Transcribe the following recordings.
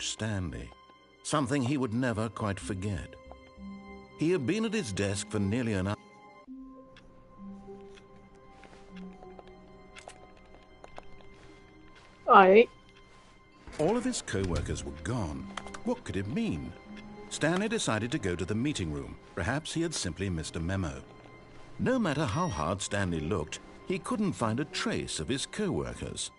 Stanley, something he would never quite forget. He had been at his desk for nearly an hour. Alright. All of his co-workers were gone. What could it mean? Stanley decided to go to the meeting room. Perhaps he had simply missed a memo. No matter how hard Stanley looked, he couldn't find a trace of his co-workers.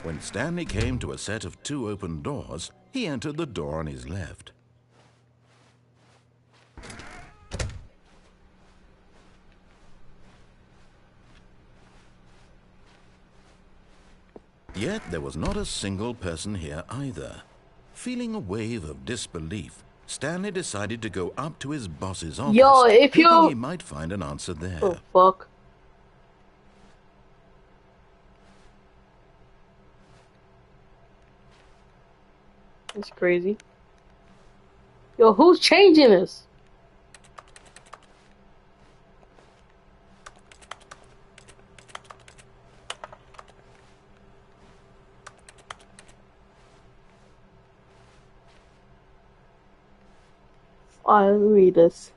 When Stanley came to a set of 2 open doors, he entered the door on his left. Yet there was not a single person here either. Feeling a wave of disbelief, Stanley decided to go up to his boss's office, hoping he might find an answer there. Oh, fuck. That's crazy. Yo, who's changing this? I'll read this.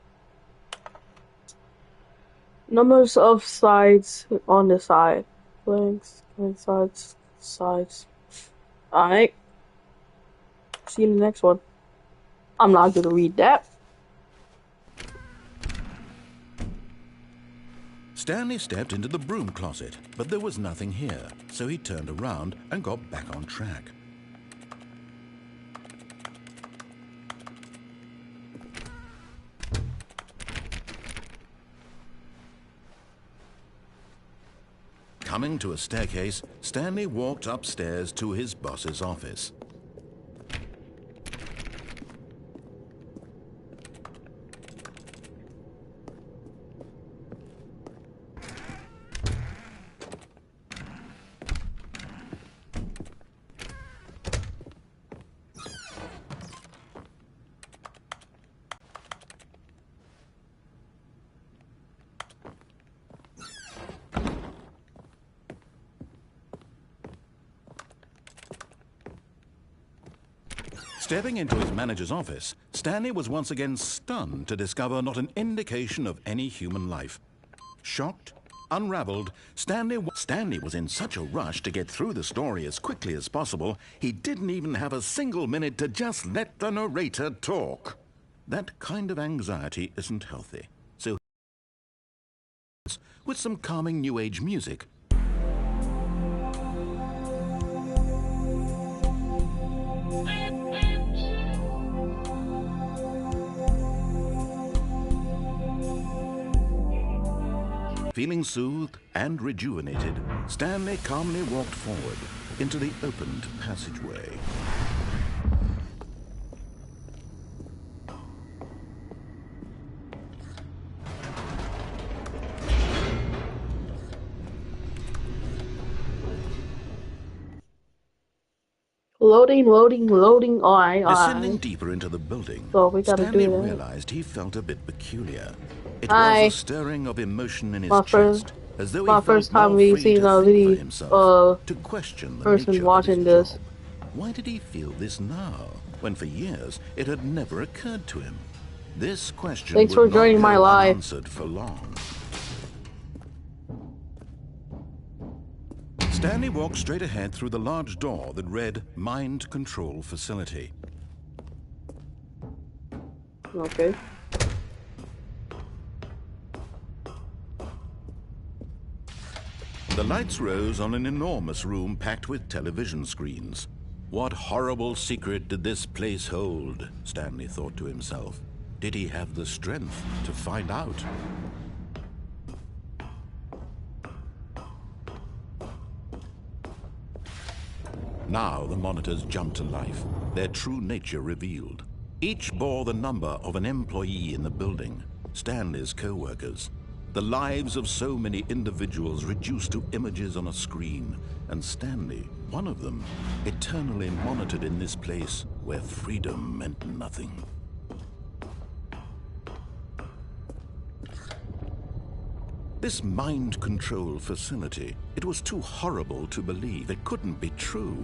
Numbers of sides on the side. Blanks, sides. Alright. See you in the next one. I'm not gonna read that. Stanley stepped into the broom closet, but there was nothing here, so he turned around and got back on track. Coming to a staircase, Stanley walked upstairs to his boss's office. Stepping into his manager's office, Stanley was once again stunned to discover not an indication of any human life. Shocked, unraveled, Stanley was in such a rush to get through the story as quickly as possible, he didn't even have a single minute to just let the narrator talk. That kind of anxiety isn't healthy. So, with some calming New Age music, feeling soothed and rejuvenated, Stanley calmly walked forward into the opened passageway. Loading. Descending deeper into the building, So we gotta Stanley do that. realized he felt a bit peculiar. It was a stirring of emotion in his chest, as though he felt first time more we free seen to a think really for himself, to question the person nature of watching his this. job. Why did he feel this now, when for years it had never occurred to him? This question Thanks for would not joining my go live. unanswered for long. Stanley walked straight ahead through the large door that read Mind Control Facility. Okay. The lights rose on an enormous room packed with television screens. What horrible secret did this place hold? Stanley thought to himself. Did he have the strength to find out? Now the monitors jumped to life, their true nature revealed. Each bore the number of an employee in the building, Stanley's co-workers. The lives of so many individuals reduced to images on a screen, and Stanley, one of them, eternally monitored in this place where freedom meant nothing. This mind control facility, it was too horrible to believe. It couldn't be true.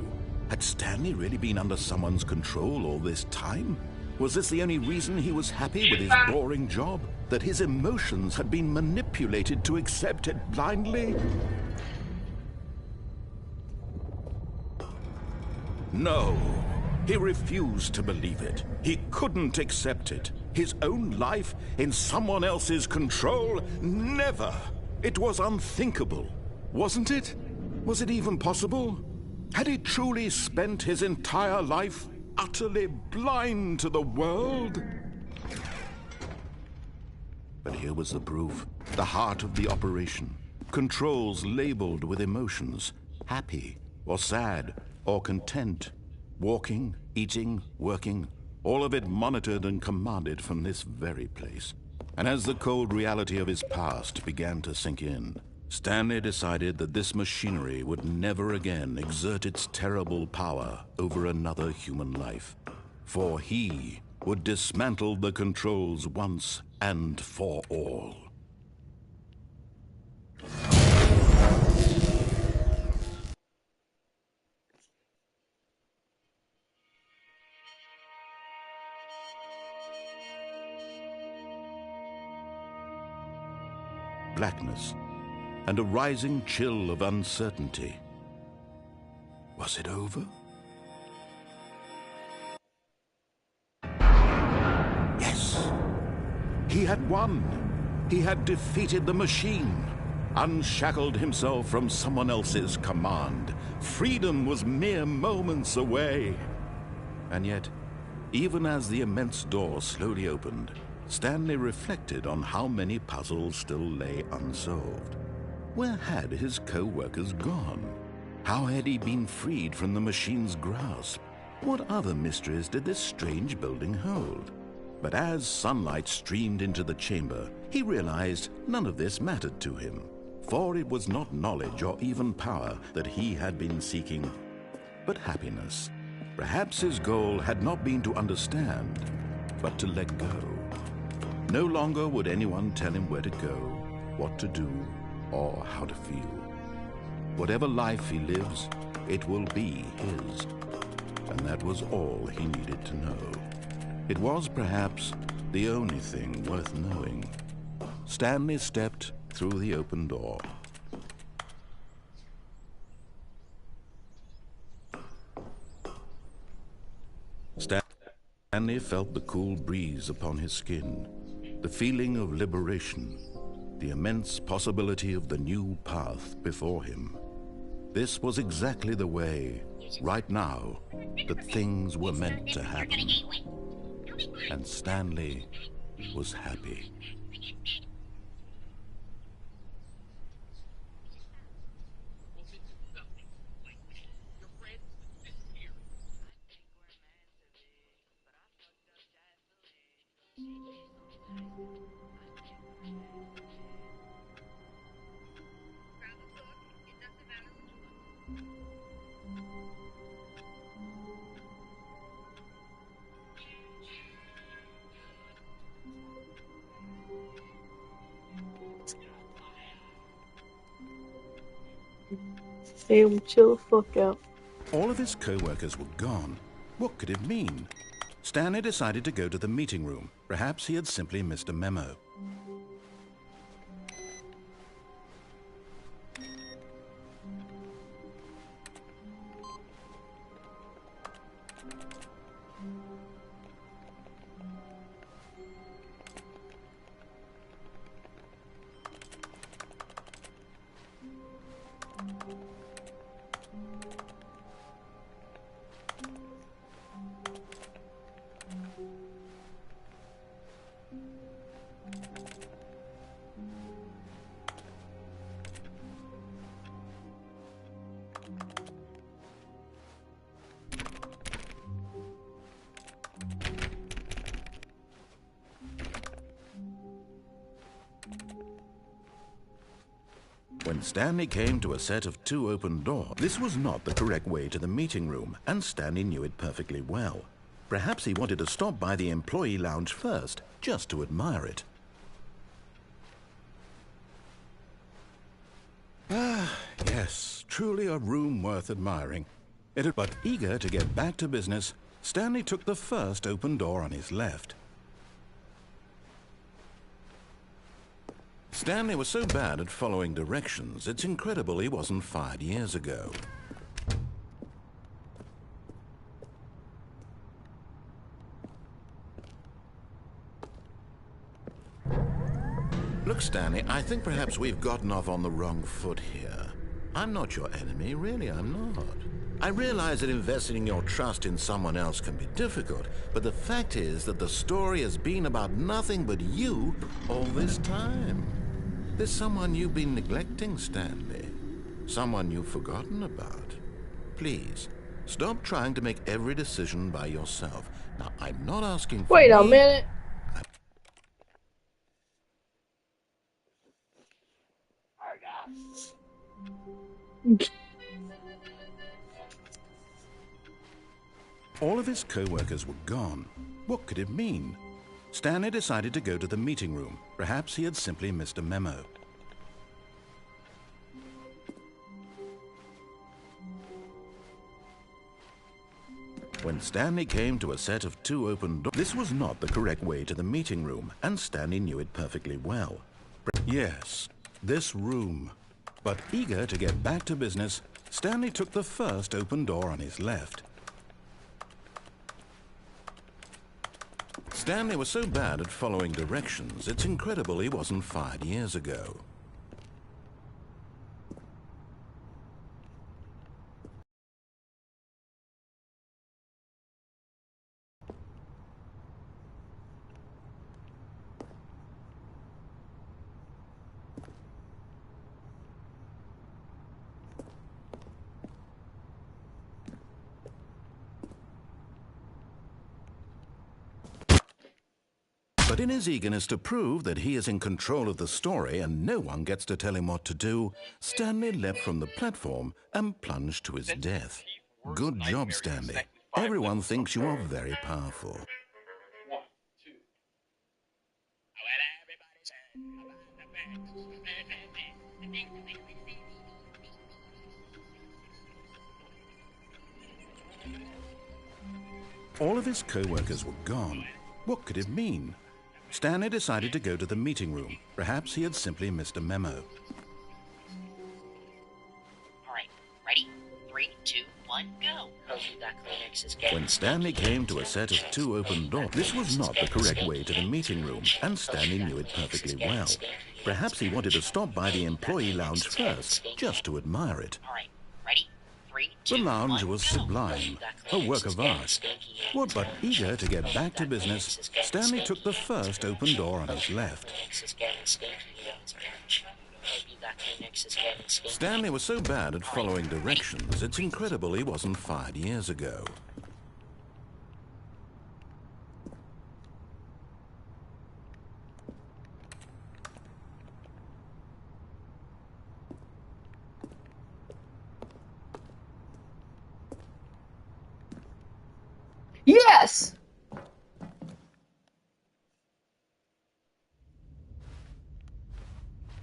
Had Stanley really been under someone's control all this time? Was this the only reason he was happy with his boring job? That his emotions had been manipulated to accept it blindly? No, he refused to believe it. He couldn't accept it. His own life in someone else's control? Never! It was unthinkable, wasn't it? Was it even possible? Had he truly spent his entire life utterly blind to the world? But here was the proof. The heart of the operation. Controls labeled with emotions. Happy, or sad, or content. Walking, eating, working. All of it monitored and commanded from this very place. And as the cold reality of his past began to sink in, Stanley decided that this machinery would never again exert its terrible power over another human life. For he would dismantle the controls once and for all. Blackness and a rising chill of uncertainty. Was it over? Yes! He had won! He had defeated the machine, unshackled himself from someone else's command. Freedom was mere moments away. And yet, even as the immense door slowly opened, Stanley reflected on how many puzzles still lay unsolved. Where had his co-workers gone? How had he been freed from the machine's grasp? What other mysteries did this strange building hold? But as sunlight streamed into the chamber, he realized none of this mattered to him. For it was not knowledge or even power that he had been seeking, but happiness. Perhaps his goal had not been to understand, but to let go. No longer would anyone tell him where to go, what to do, or how to feel. Whatever life he lives, it will be his. And that was all he needed to know. It was perhaps the only thing worth knowing. Stanley stepped through the open door. Stanley felt the cool breeze upon his skin. The feeling of liberation, the immense possibility of the new path before him. This was exactly the way, right now, that things were meant to happen. And Stanley was happy. Hey, chill the fuck out. All of his co-workers were gone. What could it mean? Stanley decided to go to the meeting room. Perhaps he had simply missed a memo. When Stanley came to a set of 2 open doors, this was not the correct way to the meeting room, and Stanley knew it perfectly well. Perhaps he wanted to stop by the employee lounge first, just to admire it. Ah, yes, truly a room worth admiring. But eager to get back to business, Stanley took the first open door on his left. Stanley was so bad at following directions, it's incredible he wasn't fired years ago. Look, Stanley, I think perhaps we've gotten off on the wrong foot here. I'm not your enemy, really, I'm not. I realize that investing your trust in someone else can be difficult, but the fact is that the story has been about nothing but you all this time. There's someone you've been neglecting, Stanley. Someone you've forgotten about. Please, stop trying to make every decision by yourself. Now, I'm not asking for Wait a minute. All of his co-workers were gone. What could it mean? Stanley decided to go to the meeting room. Perhaps he had simply missed a memo. When Stanley came to a set of 2 open doors, this was not the correct way to the meeting room, and Stanley knew it perfectly well. Yes, this room. But eager to get back to business, Stanley took the first open door on his left. Stanley was so bad at following directions, it's incredible he wasn't fired years ago. But in his eagerness to prove that he is in control of the story and no one gets to tell him what to do, Stanley leapt from the platform and plunged to his death. Good job, Stanley. Everyone thinks you are very powerful. All of his co-workers were gone. What could it mean? Stanley decided to go to the meeting room. Perhaps he had simply missed a memo. All right, ready? 3, 2, 1, go. When Stanley came to a set of 2 open doors, this was not the correct way to the meeting room, and Stanley knew it perfectly well. Perhaps he wanted to stop by the employee lounge first, just to admire it. All right, ready? 3, 2, The lounge 1, was go. sublime, a work of art. But eager to get back to business, Stanley took the first open door on his left. Stanley was so bad at following directions, it's incredible he wasn't fired years ago. Yes!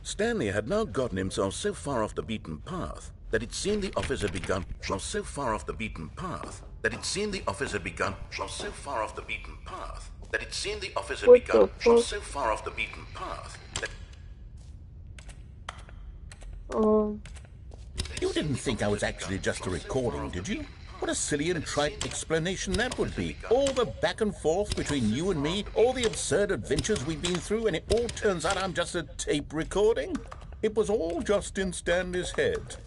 Stanley had now gotten himself so far off the beaten path that it seemed the office had begun. So far off the beaten path that it seemed the office had begun. So far off the beaten path that it seemed the office had begun. So far off the beaten path. You didn't think I was actually just a recording, did you? What a silly and trite explanation that would be. All the back and forth between you and me, all the absurd adventures we've been through, and it all turns out I'm just a tape recording? It was all just in Stanley's head.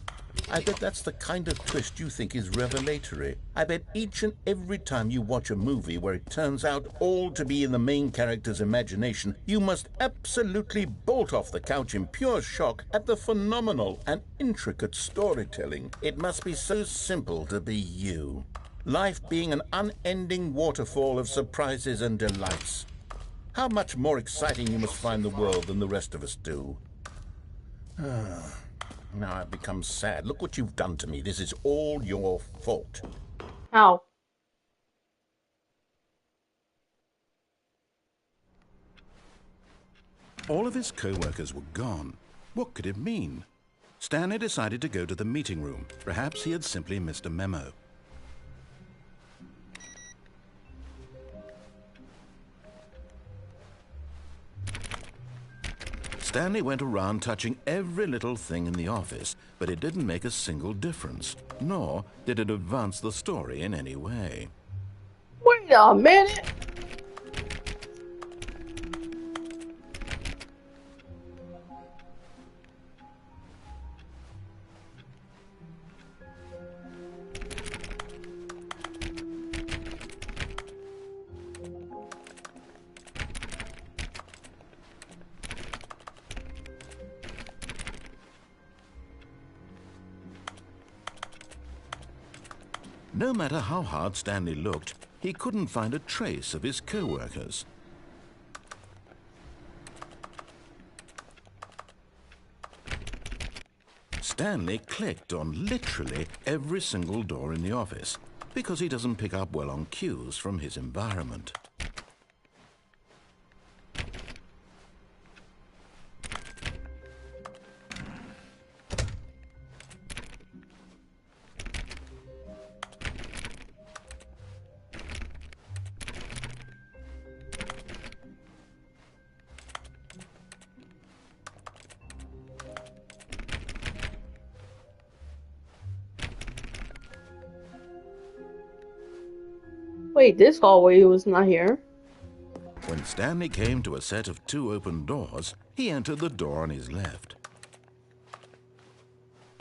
I bet that's the kind of twist you think is revelatory. I bet each and every time you watch a movie where it turns out all to be in the main character's imagination, you must absolutely bolt off the couch in pure shock at the phenomenal and intricate storytelling. It must be so simple to be you. Life being an unending waterfall of surprises and delights. How much more exciting you must find the world than the rest of us do. Now I've become sad. Look what you've done to me. This is all your fault. How? All of his co-workers were gone. What could it mean? Stanley decided to go to the meeting room. Perhaps he had simply missed a memo. Stanley went around touching every little thing in the office, but it didn't make a single difference, nor did it advance the story in any way. Wait a minute. No matter how hard Stanley looked, he couldn't find a trace of his co-workers. Stanley clicked on literally every single door in the office because he doesn't pick up well on cues from his environment. Wait, this hallway was not here. When Stanley came to a set of 2 open doors, he entered the door on his left.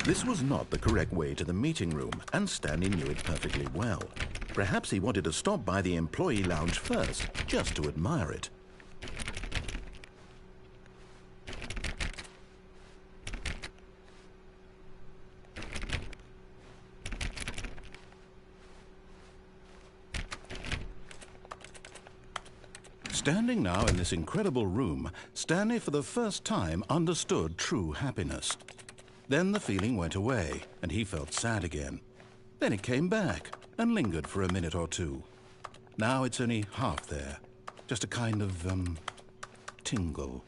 This was not the correct way to the meeting room, and Stanley knew it perfectly well. Perhaps he wanted to stop by the employee lounge first, just to admire it. Standing now in this incredible room, Stanley for the first time understood true happiness. Then the feeling went away, and he felt sad again. Then it came back, and lingered for a minute or two. Now it's only half there, just a kind of, tingle.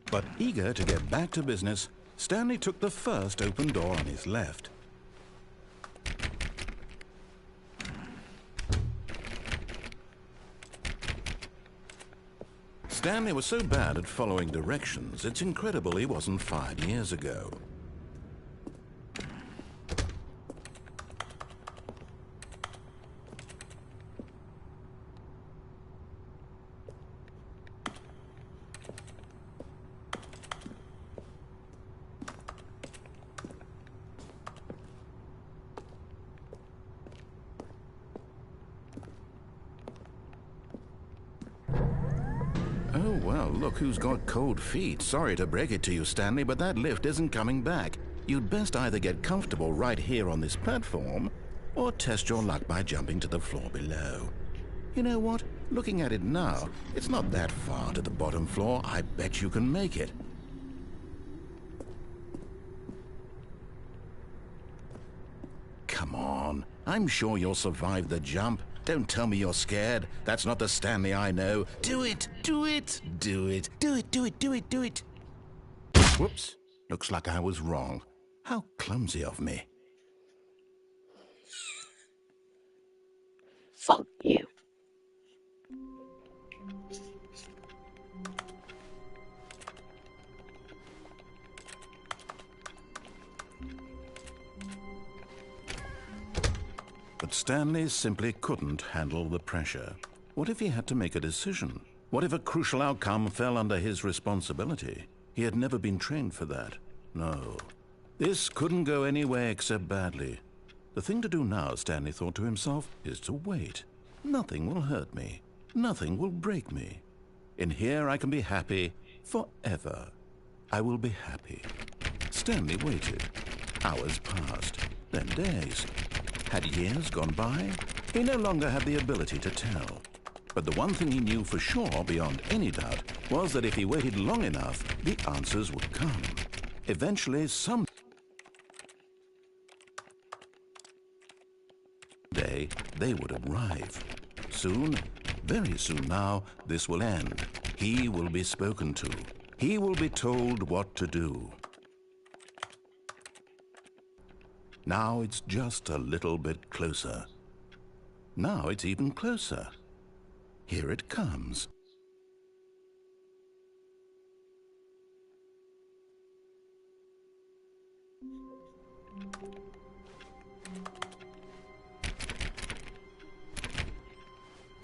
But eager to get back to business, Stanley took the first open door on his left. Stanley was so bad at following directions, it's incredible he wasn't fired years ago. Oh, well, look who's got cold feet. Sorry to break it to you, Stanley, but that lift isn't coming back. You'd best either get comfortable right here on this platform, or test your luck by jumping to the floor below. You know what? Looking at it now, it's not that far to the bottom floor. I bet you can make it. Come on. I'm sure you'll survive the jump. Don't tell me you're scared. That's not the Stanley I know. Do it! Do it! Do it! Do it! Do it! Do it! Do it! Whoops. Looks like I was wrong. How clumsy of me. Fuck you. But Stanley simply couldn't handle the pressure. What if he had to make a decision? What if a crucial outcome fell under his responsibility? He had never been trained for that. No. This couldn't go any way except badly. The thing to do now, Stanley thought to himself, is to wait. Nothing will hurt me. Nothing will break me. In here I can be happy forever. I will be happy. Stanley waited. Hours passed, then days. Had years gone by? He no longer had the ability to tell. But the one thing he knew for sure, beyond any doubt, was that if he waited long enough, the answers would come. Eventually, someday they would arrive. Soon, very soon now, this will end. He will be spoken to. He will be told what to do. Now it's just a little bit closer. Now it's even closer. Here it comes.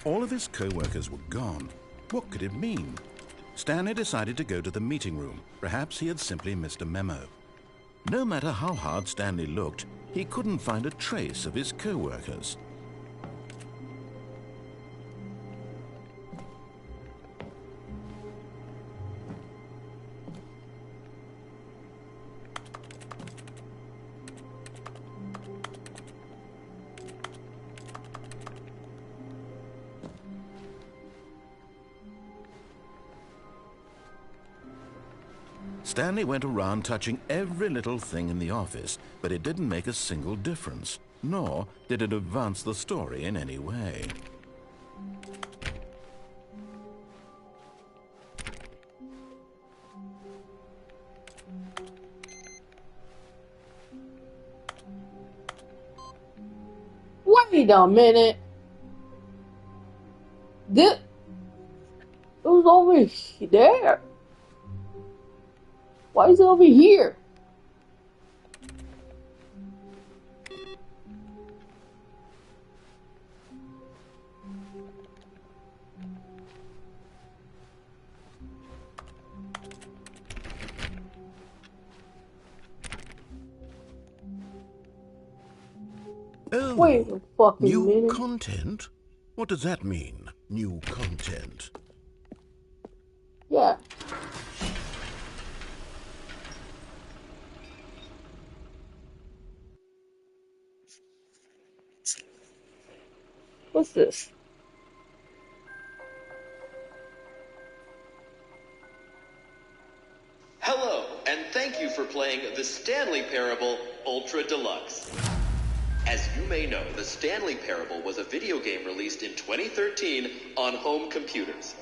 All of his co-workers were gone. What could it mean? Stanley decided to go to the meeting room. Perhaps he had simply missed a memo. No matter how hard Stanley looked, he couldn't find a trace of his co-workers. Stanley went around touching every little thing in the office, but it didn't make a single difference, nor did it advance the story in any way. Wait a minute. It was over there. Why is it over here? Oh, Wait a fucking new minute. content? What does that mean, new content? Yeah. What's this? Hello, and thank you for playing the Stanley Parable Ultra Deluxe. As you may know, the Stanley Parable was a video game released in 2013 on home computers.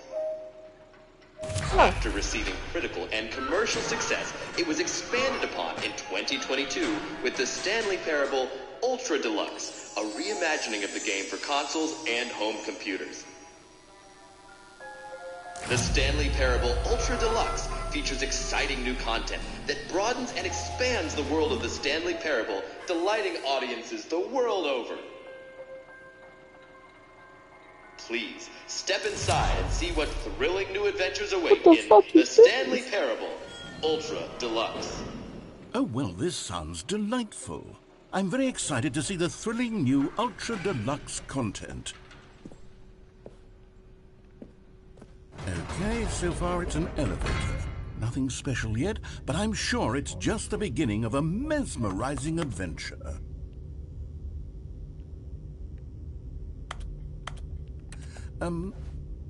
After receiving critical and commercial success, it was expanded upon in 2022 with the Stanley Parable Ultra Deluxe, a reimagining of the game for consoles and home computers. The Stanley Parable Ultra Deluxe features exciting new content that broadens and expands the world of the Stanley Parable, delighting audiences the world over. Please, step inside and see what thrilling new adventures await What the in fuck the is this? Stanley Parable Ultra Deluxe. Oh, well, this sounds delightful. I'm very excited to see the thrilling new Ultra Deluxe content. Okay, so far it's an elevator. Nothing special yet, but I'm sure it's just the beginning of a mesmerizing adventure.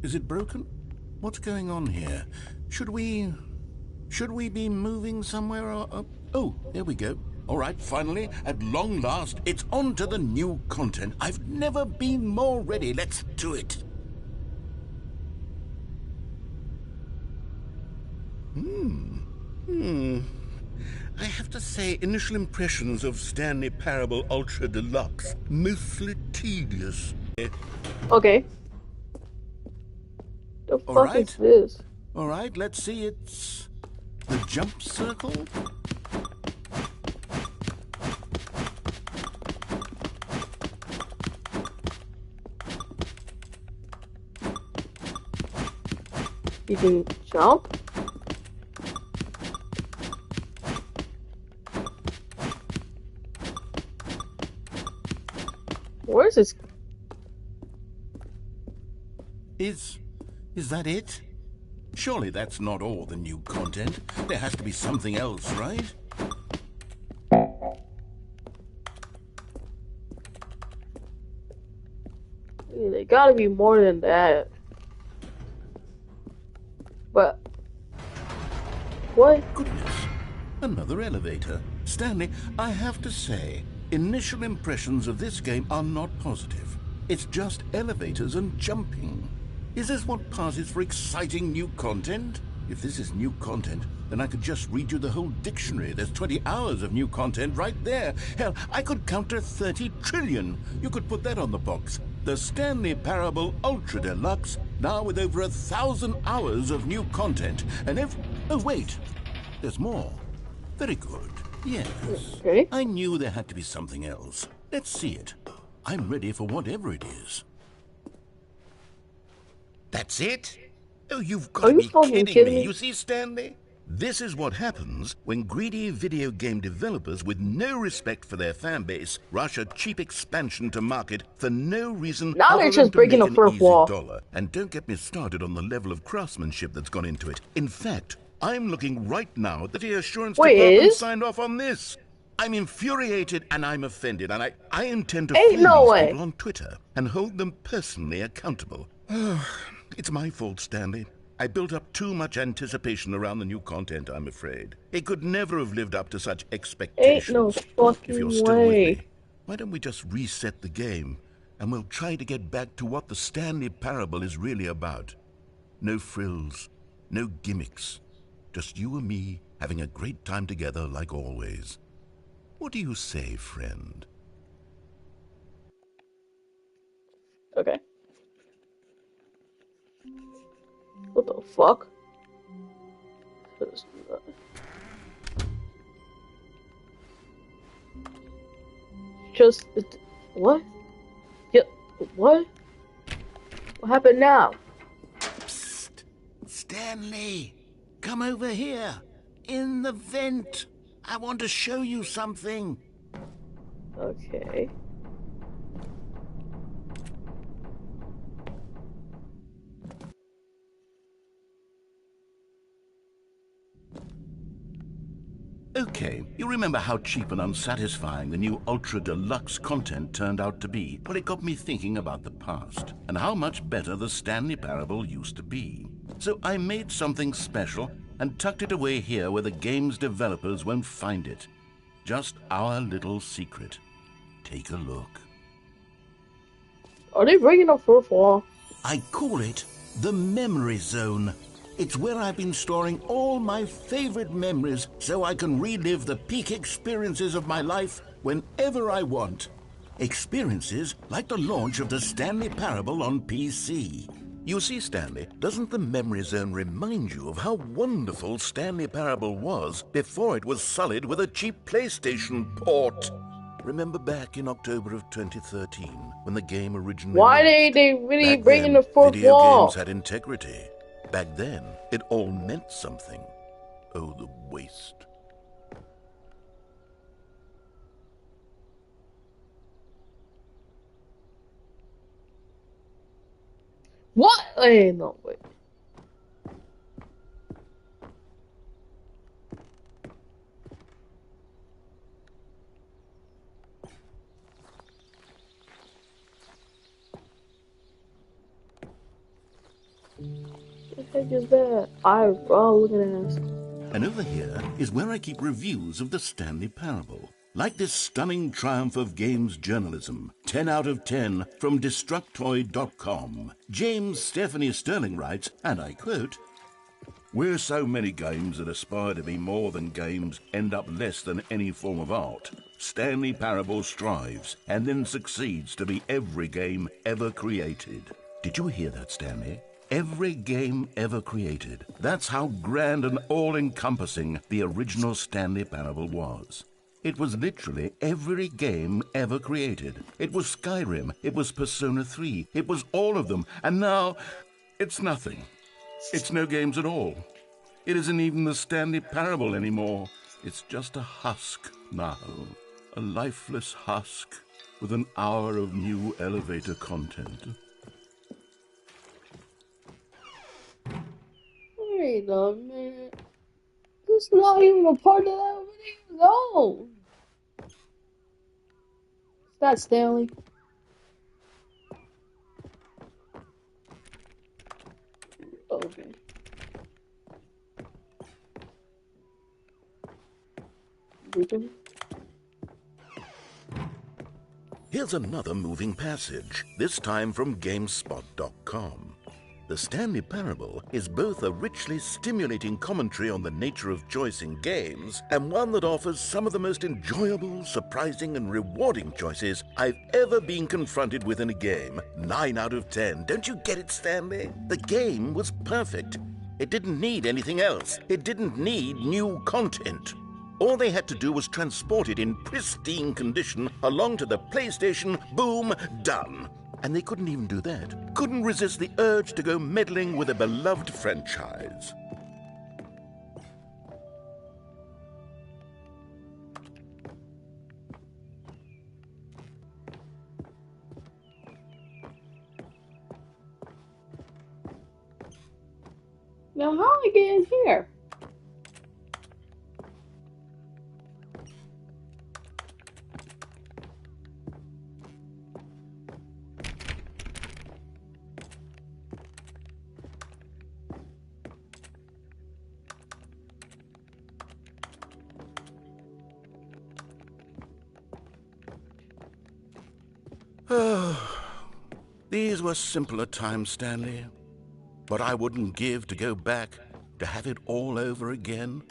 Is it broken? What's going on here? Should we be moving somewhere or... Oh, there we go. All right, finally, at long last, it's on to the new content. I've never been more ready. Let's do it. I have to say, initial impressions of Stanley Parable Ultra Deluxe, mostly tedious. Okay. The All fuck right. is this? All right, let's see, it's the jump circle. You can jump? Where is this? Is that it? Surely that's not all the new content. There has to be something else, right? There gotta be more than that. But what? Goodness. Another elevator. Stanley, I have to say, initial impressions of this game are not positive. It's just elevators and jumping. Is this what passes for exciting new content? If this is new content, then I could just read you the whole dictionary. There's 20 hours of new content right there. Hell, I could count to 30 trillion. You could put that on the box. The Stanley Parable Ultra Deluxe, now with over 1,000 hours of new content. And if... Oh, wait. There's more. Very good. Yes. Okay. I knew there had to be something else. Let's see it. I'm ready for whatever it is. That's it? Oh, you've Are got to you be fucking kidding me? You see, Stanley? This is what happens when greedy video game developers with no respect for their fan base rush a cheap expansion to market for no reason Now they're other just than to breaking make the an fourth easy wall. dollar. And don't get me started on the level of craftsmanship that's gone into it. In fact, I'm looking right now at the assurance Wait, department is? signed off on this. I'm infuriated and I'm offended, and I intend to Ain't flea no these way. people on Twitter and hold them personally accountable. It's my fault, Stanley. I built up too much anticipation around the new content, I'm afraid. It could never have lived up to such expectations. Ain't no If fucking you're still with way. me, why don't we just reset the game, and we'll try to get back to what the Stanley Parable is really about. No frills, no gimmicks. Just you and me having a great time together like always. What do you say, friend? Okay. What the fuck? Just what? Yeah, what? What happened now? Psst! Stanley! Come over here! In the vent! I want to show you something! Okay. Okay, you remember how cheap and unsatisfying the new Ultra Deluxe content turned out to be? Well, it got me thinking about the past, and how much better the Stanley Parable used to be. So I made something special and tucked it away here where the game's developers won't find it. Just our little secret. Take a look. Are they breaking the fourth wall? I call it the Memory Zone. It's where I've been storing all my favorite memories so I can relive the peak experiences of my life whenever I want. Experiences like the launch of the Stanley Parable on PC. You see, Stanley, doesn't the Memory Zone remind you of how wonderful Stanley Parable was before it was sullied with a cheap PlayStation port? Remember back in October of 2013 when the game originally Why launched? they really Back breaking then, the fourth video wall? games had integrity. Back then, it all meant something. Oh, the waste. What? Hey, no, wait. What the heck is that? Looking at this. And over here is where I keep reviews of the Stanley Parable. Like this stunning triumph of games journalism, 10 out of 10 from Destructoid.com. James Stephanie Sterling writes, and I quote, "Where so many games that aspire to be more than games end up less than any form of art, Stanley Parable strives and then succeeds to be every game ever created." Did you hear that, Stanley? Every game ever created. That's how grand and all-encompassing the original Stanley Parable was. It was literally every game ever created. It was Skyrim, it was Persona 3, it was all of them, and now it's nothing. It's no games at all. It isn't even the Stanley Parable anymore. It's just a husk now. A lifeless husk with an hour of new elevator content. Wait a minute. This is not even a part of that video. No. Is that Stanley? Okay. Weeping. Here's another moving passage, this time from GameSpot.com. The Stanley Parable is both a richly stimulating commentary on the nature of choice in games and one that offers some of the most enjoyable, surprising, and rewarding choices I've ever been confronted with in a game. 9 out of 10. Don't you get it, Stanley? The game was perfect. It didn't need anything else. It didn't need new content. All they had to do was transport it in pristine condition along to the PlayStation. Boom, done. And they couldn't even do that. Couldn't resist the urge to go meddling with a beloved franchise. Now, how I get in here? These were simpler times, Stanley. But I wouldn't give to go back to have it all over again.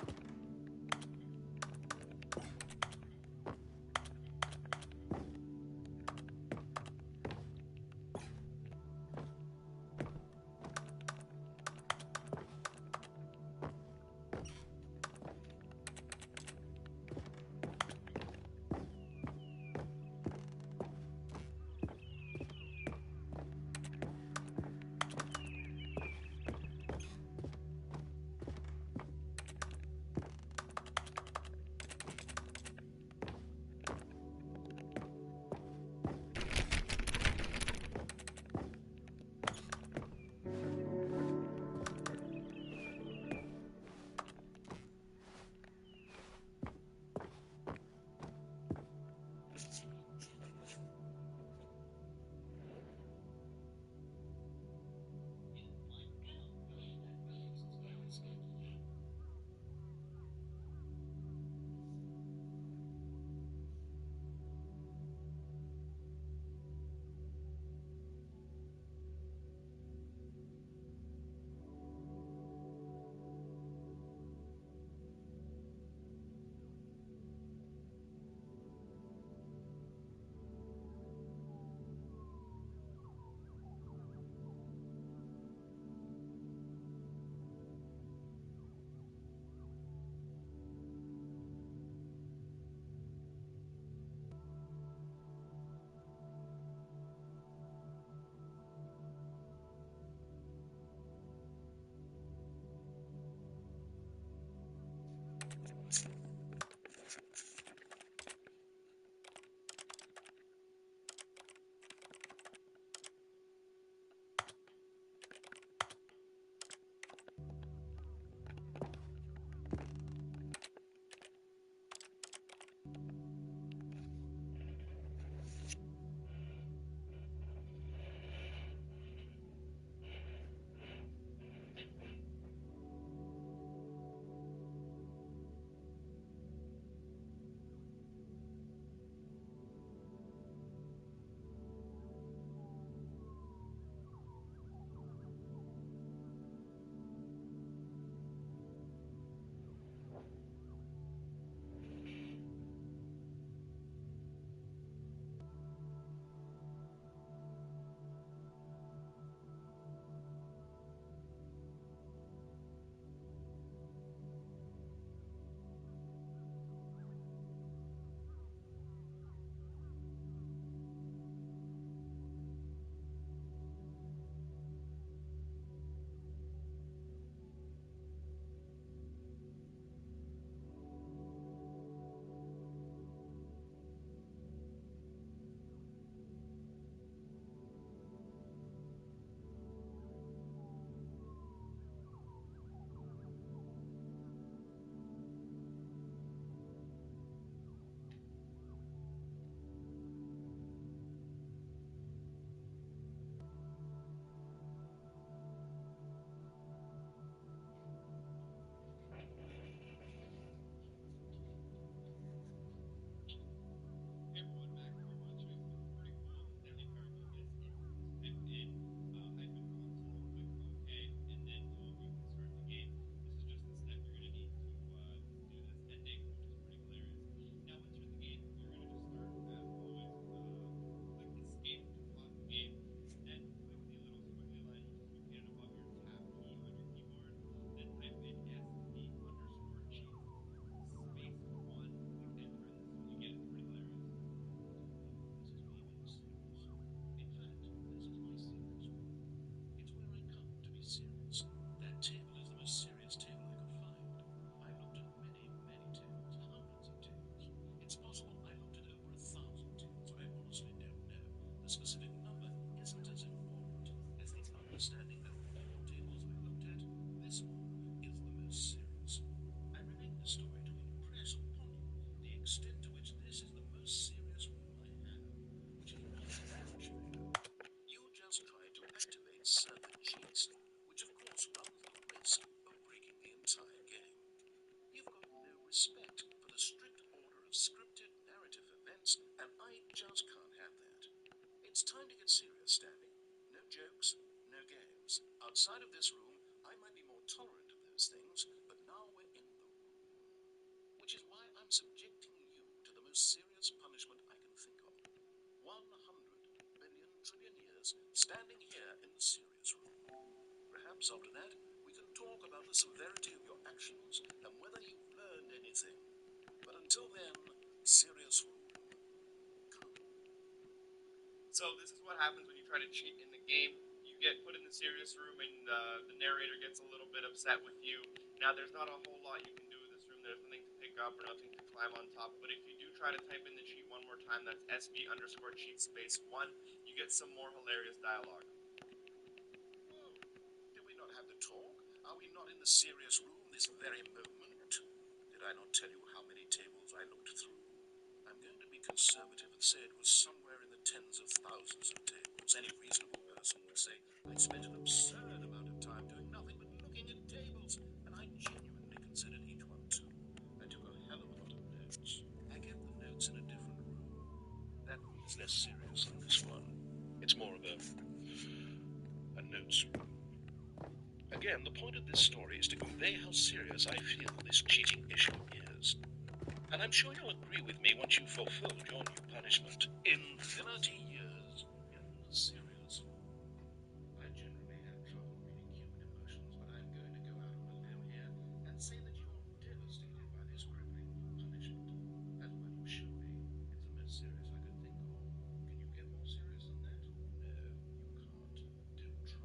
standing here in the serious room. Perhaps after that, we can talk about the severity of your actions and whether you've learned anything. But until then, serious room. Come. So this is what happens when you try to cheat in the game. You get put in the serious room and the narrator gets a little bit upset with you. Now there's not a whole lot you can do in this room. There's nothing to pick up or nothing to climb on top. But if you do try to type in the cheat one more time, that's SB_cheat space 1, you get some more hilarious dialogue. Whoa. Did we not have the talk? Are we not in the serious room this very moment? Did I not tell you how many tables I looked through? I'm going to be conservative and say it was somewhere in the tens of thousands of tables. Any reasonable person would say I spent an absurd amount of time doing nothing but looking at tables, and I genuinely considered each one too. I took a hell of a lot of notes. I kept the notes in a different room. That room is less serious than this one. It's more of a notes room. Again, the point of this story is to convey how serious I feel this cheating issue is. And I'm sure you'll agree with me once you've fulfilled your new punishment. Infinity years in the serious room. I generally have trouble reading human emotions, but I'm going to go out on a limb here and say that you're devastated by this crippling punishment. As well you should be. It's the most serious I could think of. Can you get more serious than that? No, you can't. Don't try.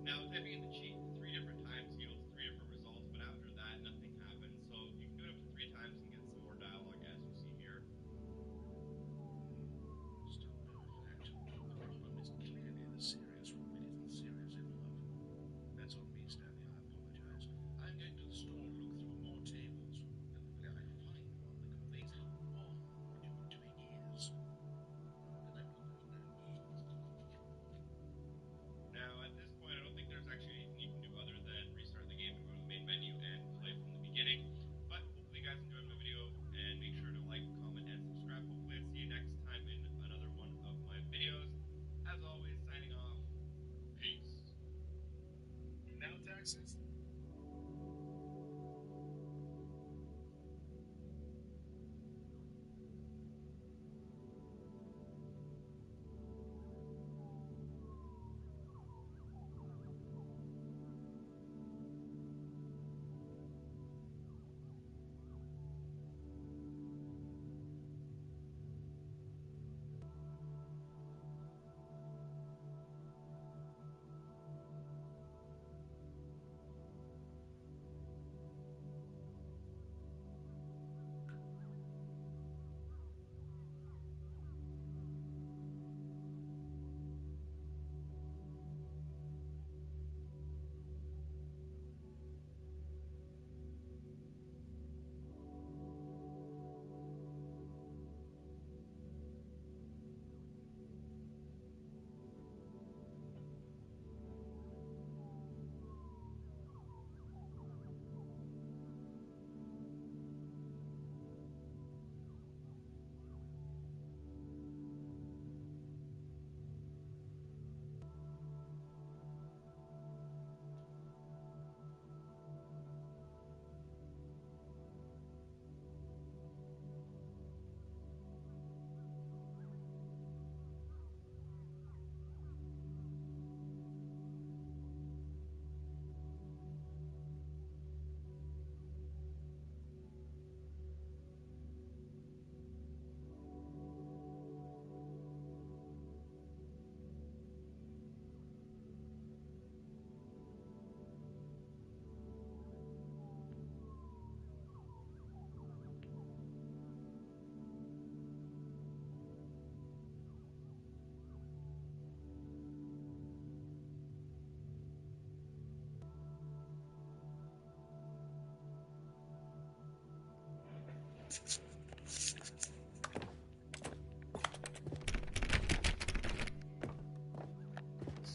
Now, typing in the cheat 3 different times yields 3 different results, but after that, nothing happens. So you can do it up to 3 times and get some more dialogue, as you see here. Still no fact. The problem is clearly the serious room. It isn't serious enough. That's on me, Stanley. I apologize. I'm going to the store and look through more tables. Hopefully I find one that conveys how wrong what you're doing is. Did I put those notes? Now, at this point, I don't think there's actually anything you can do other than restart the game and go to the main menu and play from the beginning. But hopefully you guys enjoyed my video, and make sure to like, comment, and subscribe. Hopefully I see you next time in another one of my videos. As always, signing off. Peace. Now taxes?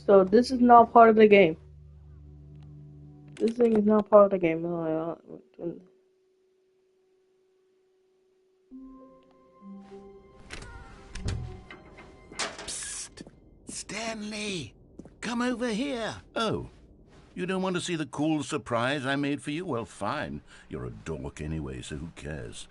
So this is not part of the game. This thing is not part of the game. Psst. Stanley, come over here. Oh, you don't want to see the cool surprise I made for you? Well, fine. You're a dork anyway, so who cares?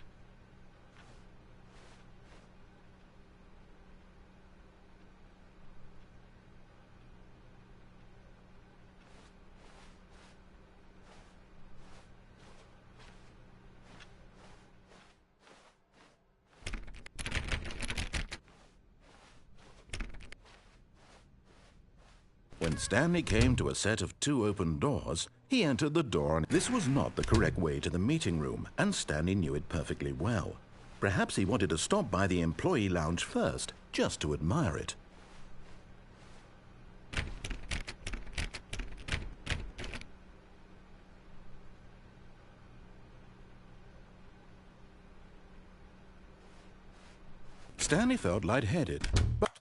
When Stanley came to a set of 2 open doors, he entered the door. This was not the correct way to the meeting room, and Stanley knew it perfectly well. Perhaps he wanted to stop by the employee lounge first, just to admire it. Stanley felt lightheaded, but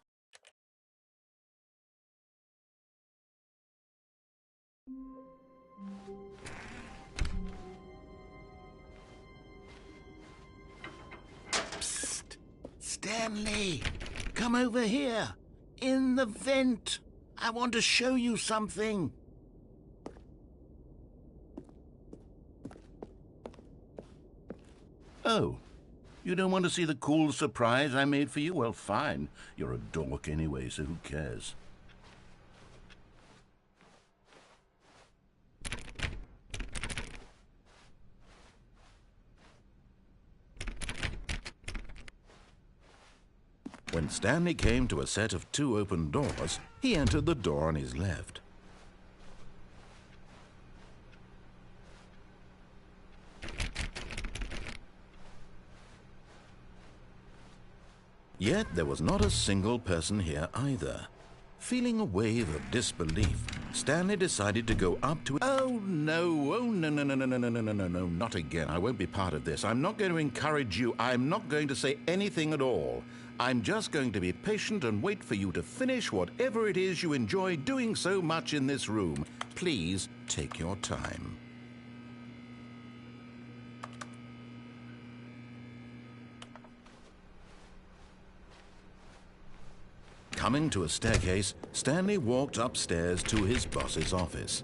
Stanley, come over here. In the vent. I want to show you something. oh, you don't want to see the cool surprise I made for you? Well, fine. You're a dork anyway, so who cares? When Stanley came to a set of 2 open doors, he entered the door on his left. Yet there was not a single person here either. Feeling a wave of disbelief, Stanley decided to go up to it. Oh no, no, not again. I won't be part of this. I'm not going to encourage you. I'm not going to say anything at all. I'm just going to be patient and wait for you to finish whatever it is you enjoy doing so much in this room. Please take your time. Coming to a staircase, Stanley walked upstairs to his boss's office.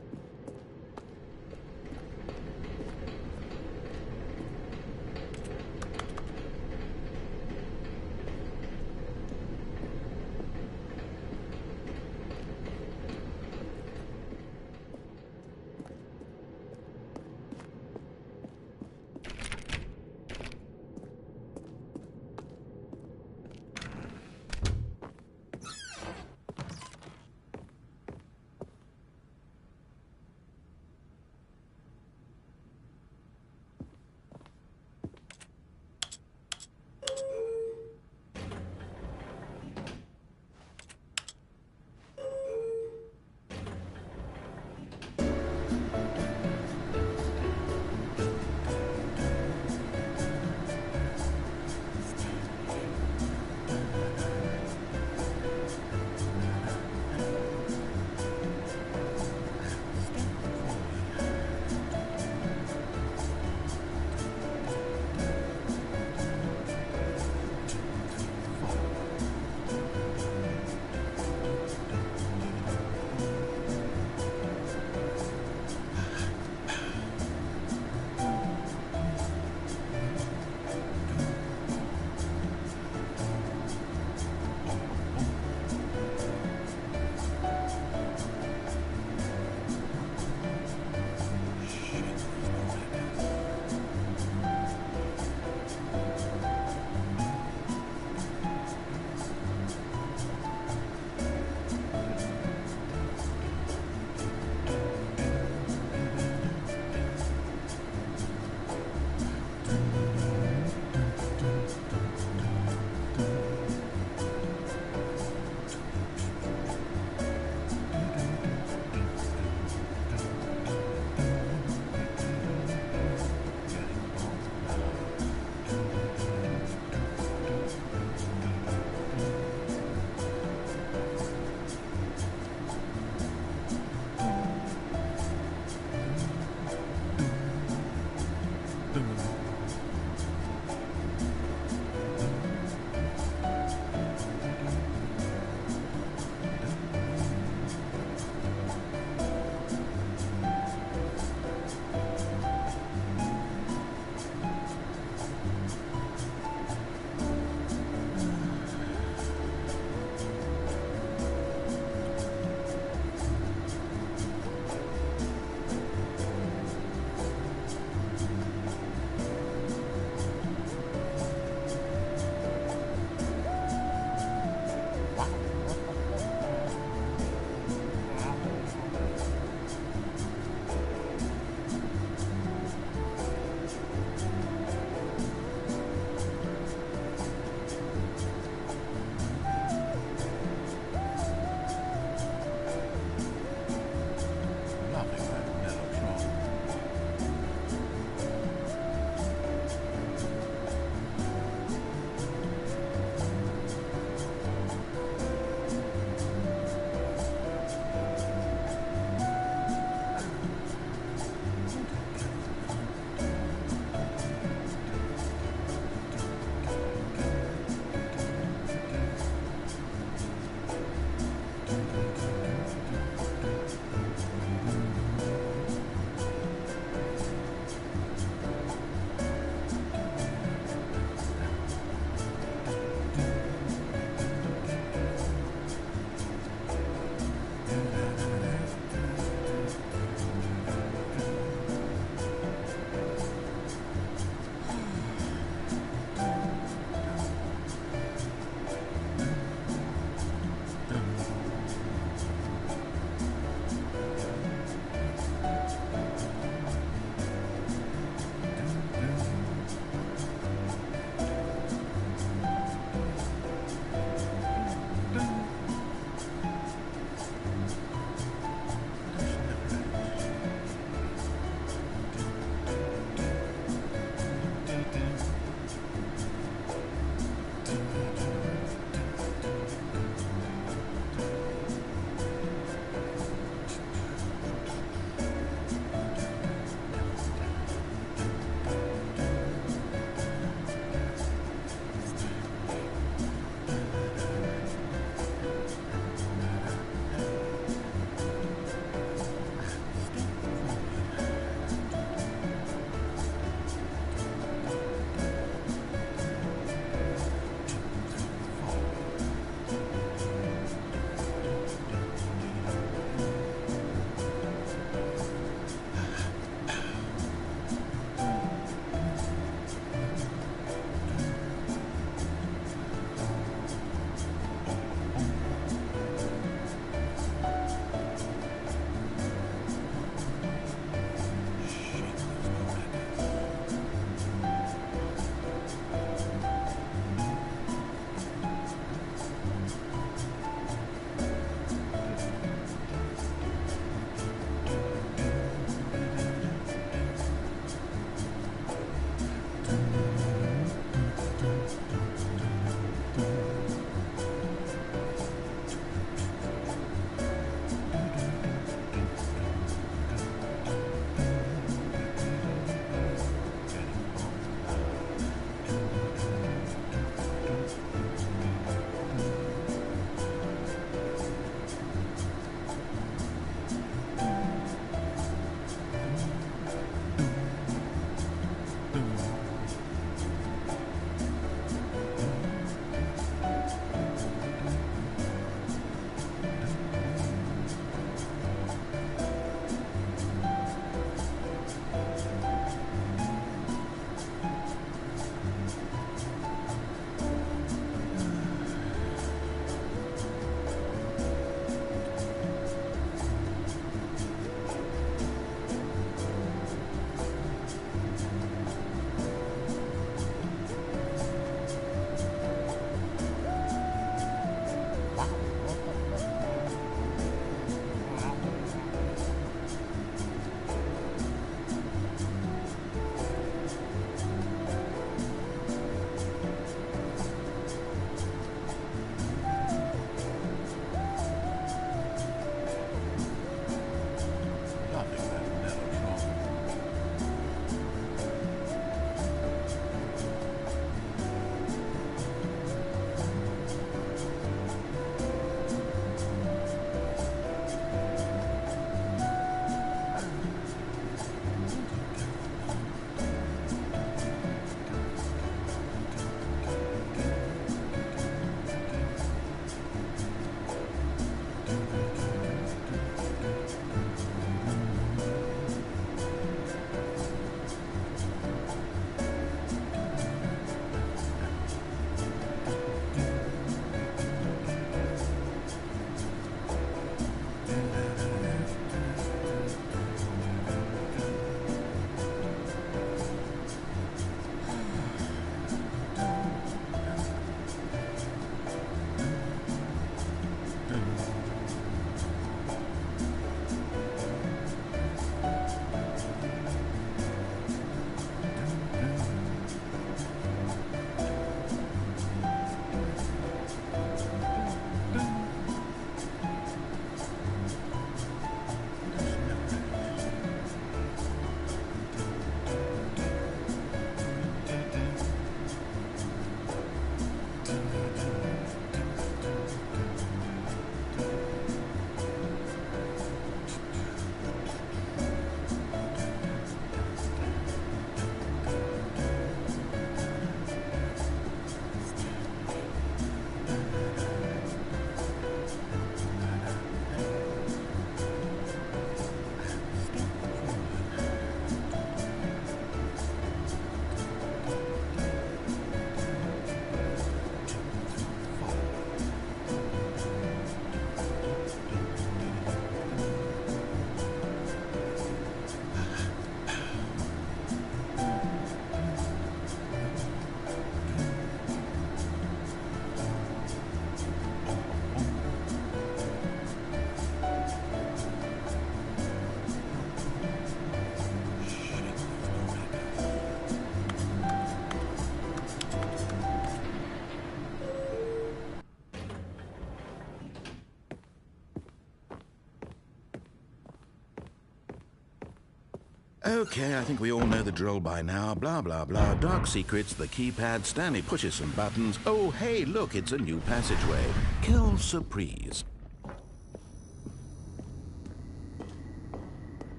Okay, I think we all know the drill by now. Blah, blah, blah. Dark secrets, the keypad, Stanley pushes some buttons. Oh, hey, look, it's a new passageway. Kill surprise.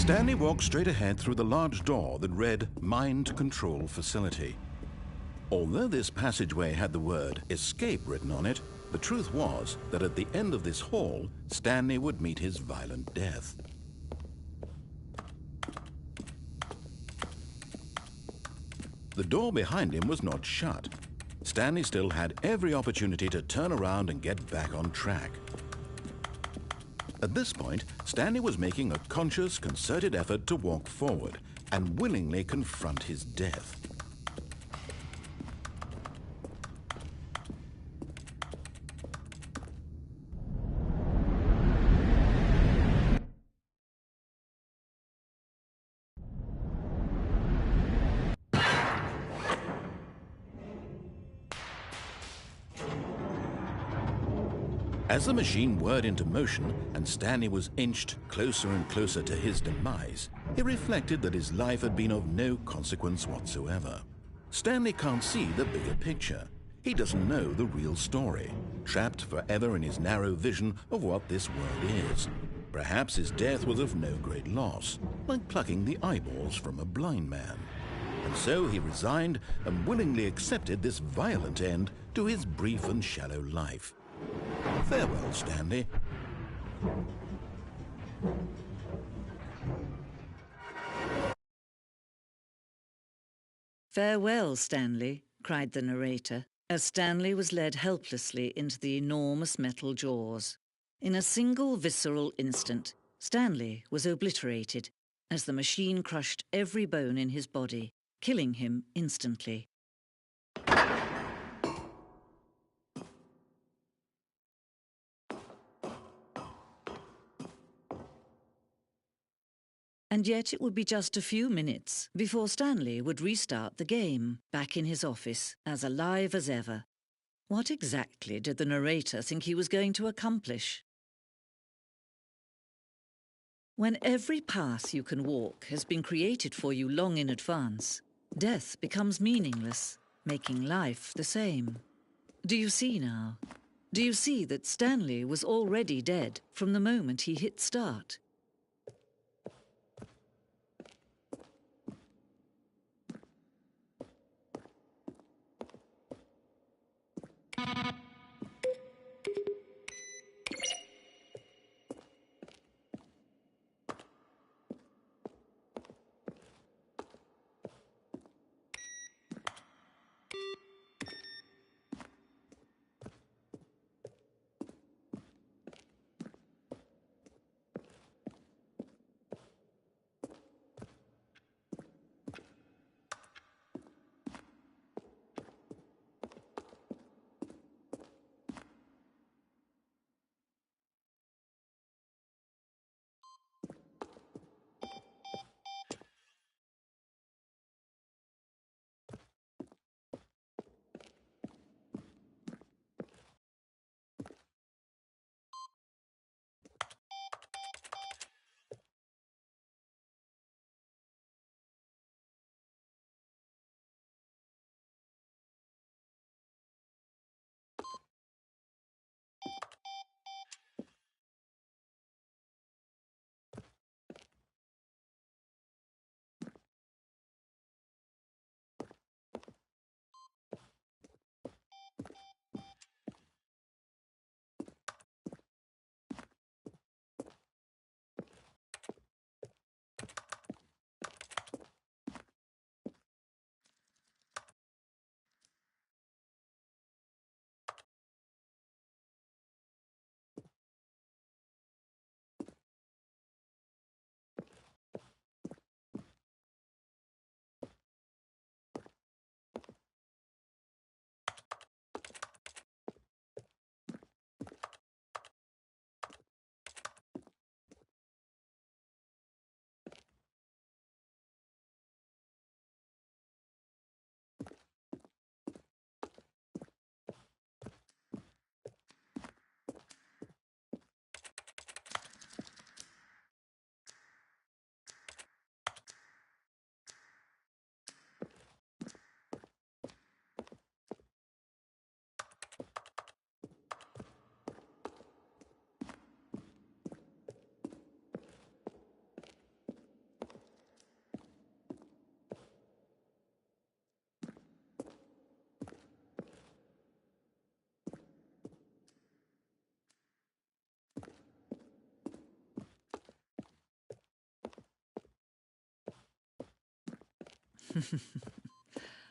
Stanley walked straight ahead through the large door that read Mind Control Facility. Although this passageway had the word escape written on it, the truth was that at the end of this hall, Stanley would meet his violent death. The door behind him was not shut. Stanley still had every opportunity to turn around and get back on track. At this point, Stanley was making a conscious, concerted effort to walk forward and willingly confront his death. As the machine whirred into motion and Stanley was inched closer and closer to his demise, he reflected that his life had been of no consequence whatsoever. Stanley can't see the bigger picture. He doesn't know the real story, trapped forever in his narrow vision of what this world is. Perhaps his death was of no great loss, like plucking the eyeballs from a blind man. And so he resigned and willingly accepted this violent end to his brief and shallow life. Farewell, Stanley. Farewell, Stanley, cried the narrator, as Stanley was led helplessly into the enormous metal jaws. In a single visceral instant, Stanley was obliterated as the machine crushed every bone in his body, killing him instantly. And yet it would be just a few minutes before Stanley would restart the game, back in his office, as alive as ever. What exactly did the narrator think he was going to accomplish? When every path you can walk has been created for you long in advance, death becomes meaningless, making life the same. Do you see now? Do you see that Stanley was already dead from the moment he hit start?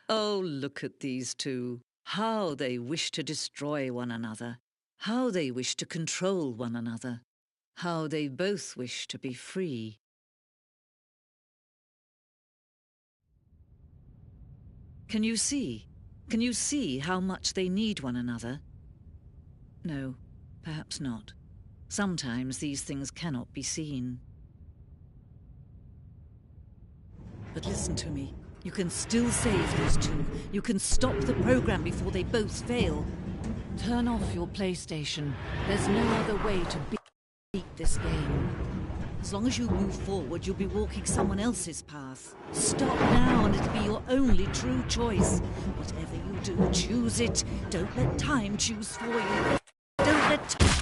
Oh, look at these two. How they wish to destroy one another. How they wish to control one another. How they both wish to be free. Can you see? Can you see how much they need one another? No, perhaps not. Sometimes these things cannot be seen. But listen to me. You can still save these two. You can stop the program before they both fail. Turn off your PlayStation. There's no other way to beat this game. As long as you move forward, you'll be walking someone else's path. Stop now and it'll be your only true choice. Whatever you do, choose it. Don't let time choose for you. Don't let time...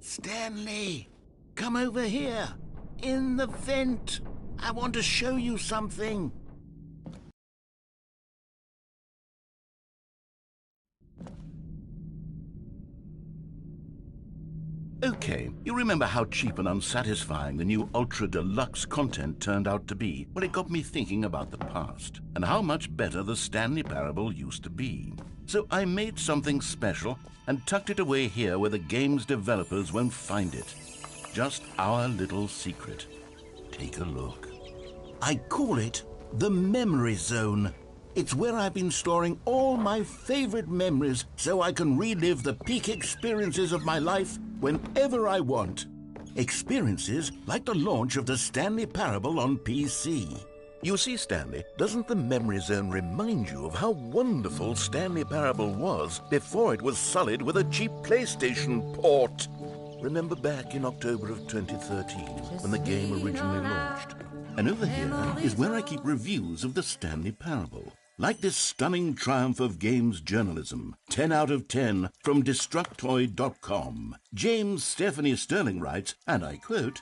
Stanley, come over here. In the vent. I want to show you something. Okay, you remember how cheap and unsatisfying the new Ultra Deluxe content turned out to be? Well, it got me thinking about the past and how much better the Stanley Parable used to be. So I made something special and tucked it away here where the game's developers won't find it. Just our little secret. Take a look. I call it the Memory Zone. It's where I've been storing all my favorite memories so I can relive the peak experiences of my life whenever I want. Experiences like the launch of the Stanley Parable on PC. You see, Stanley, doesn't the Memory Zone remind you of how wonderful Stanley Parable was before it was sullied with a cheap PlayStation port? Remember back in October of 2013 when the game originally launched? And over here is where I keep reviews of the Stanley Parable. Like this stunning triumph of games journalism, 10 out of 10 from Destructoid.com. James Stephanie Sterling writes, and I quote,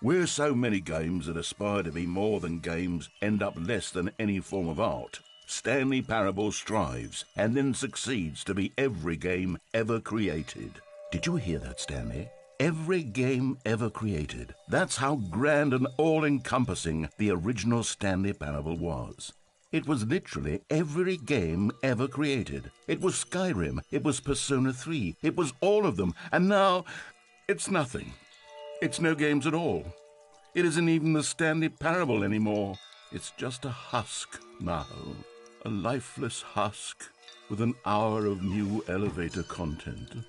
"Where so many games that aspire to be more than games end up less than any form of art, Stanley Parable strives and then succeeds to be every game ever created." Did you hear that, Stanley? Every game ever created. That's how grand and all-encompassing the original Stanley Parable was. It was literally every game ever created. It was Skyrim, it was Persona 3, it was all of them, and now it's nothing. It's no games at all. It isn't even the Stanley Parable anymore. It's just a husk now. A lifeless husk with an hour of new elevator content.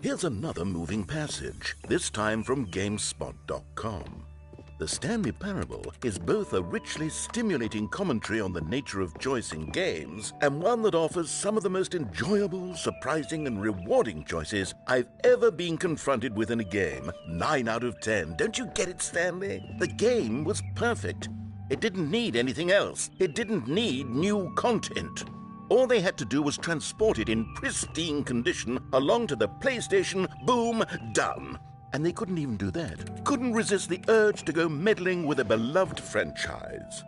Here's another moving passage, this time from GameSpot.com. The Stanley Parable is both a richly stimulating commentary on the nature of choice in games and one that offers some of the most enjoyable, surprising, and rewarding choices I've ever been confronted with in a game. 9 out of 10. Don't you get it, Stanley? The game was perfect. It didn't need anything else. It didn't need new content. All they had to do was transport it in pristine condition along to the PlayStation, boom, done. And they couldn't even do that. Couldn't resist the urge to go meddling with a beloved franchise.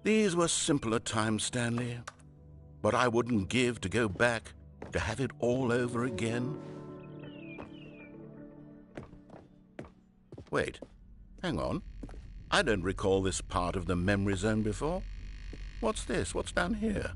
These were simpler times, Stanley. But I wouldn't give to go back, to have it all over again. Wait, hang on. I don't recall this part of the memory zone before. What's this? What's down here?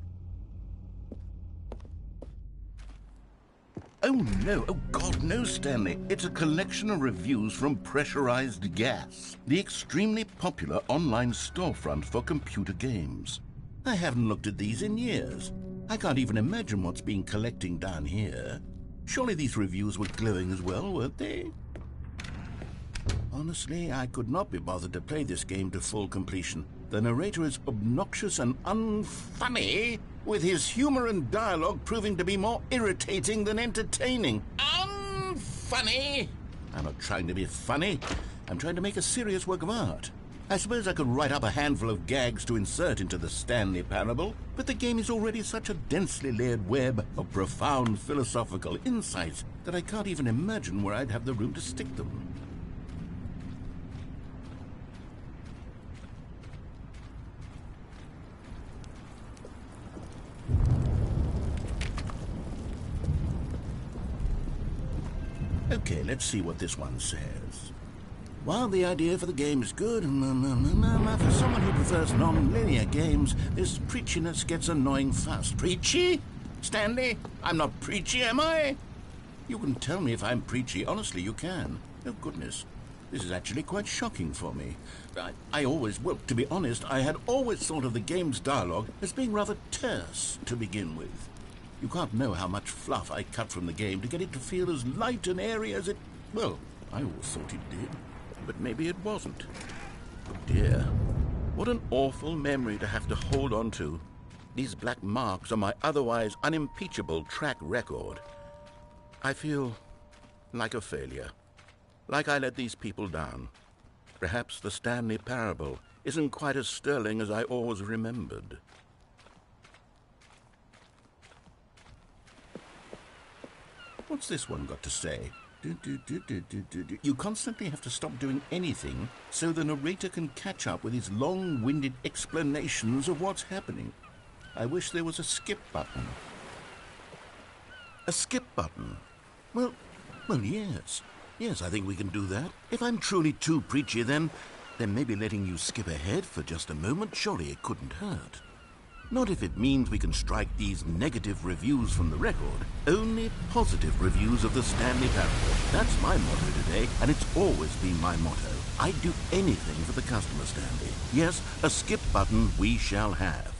Oh no, oh God, no, Stanley. It's a collection of reviews from Pressurized Gas, the extremely popular online storefront for computer games. I haven't looked at these in years. I can't even imagine what's been collecting down here. Surely these reviews were glowing as well, weren't they? Honestly, I could not be bothered to play this game to full completion. The narrator is obnoxious and unfunny, with his humor and dialogue proving to be more irritating than entertaining. Unfunny! I'm not trying to be funny. I'm trying to make a serious work of art. I suppose I could write up a handful of gags to insert into the Stanley Parable, but the game is already such a densely layered web of profound philosophical insights that I can't even imagine where I'd have the room to stick them. Okay, let's see what this one says. While the idea for the game is good, for someone who prefers non-linear games, this preachiness gets annoying fast. Preachy? Stanley? I'm not preachy, am I? You can tell me if I'm preachy. Honestly, you can. Oh, goodness. This is actually quite shocking for me. Well, to be honest, I had always thought of the game's dialogue as being rather terse to begin with. You can't know how much fluff I cut from the game to get it to feel as light and airy as it... Well, I always thought it did. But maybe it wasn't. Oh dear, what an awful memory to have to hold on to. These black marks on my otherwise unimpeachable track record. I feel like a failure, like I let these people down. Perhaps the Stanley Parable isn't quite as sterling as I always remembered. What's this one got to say? You constantly have to stop doing anything so the narrator can catch up with his long-winded explanations of what's happening. I wish there was a skip button. A skip button? Well, yes. Yes, I think we can do that. If I'm truly too preachy, then maybe letting you skip ahead for just a moment, surely it couldn't hurt. Not if it means we can strike these negative reviews from the record. Only positive reviews of the Stanley Parable. That's my motto today, and it's always been my motto. I'd do anything for the customer, Stanley. Yes, a skip button we shall have.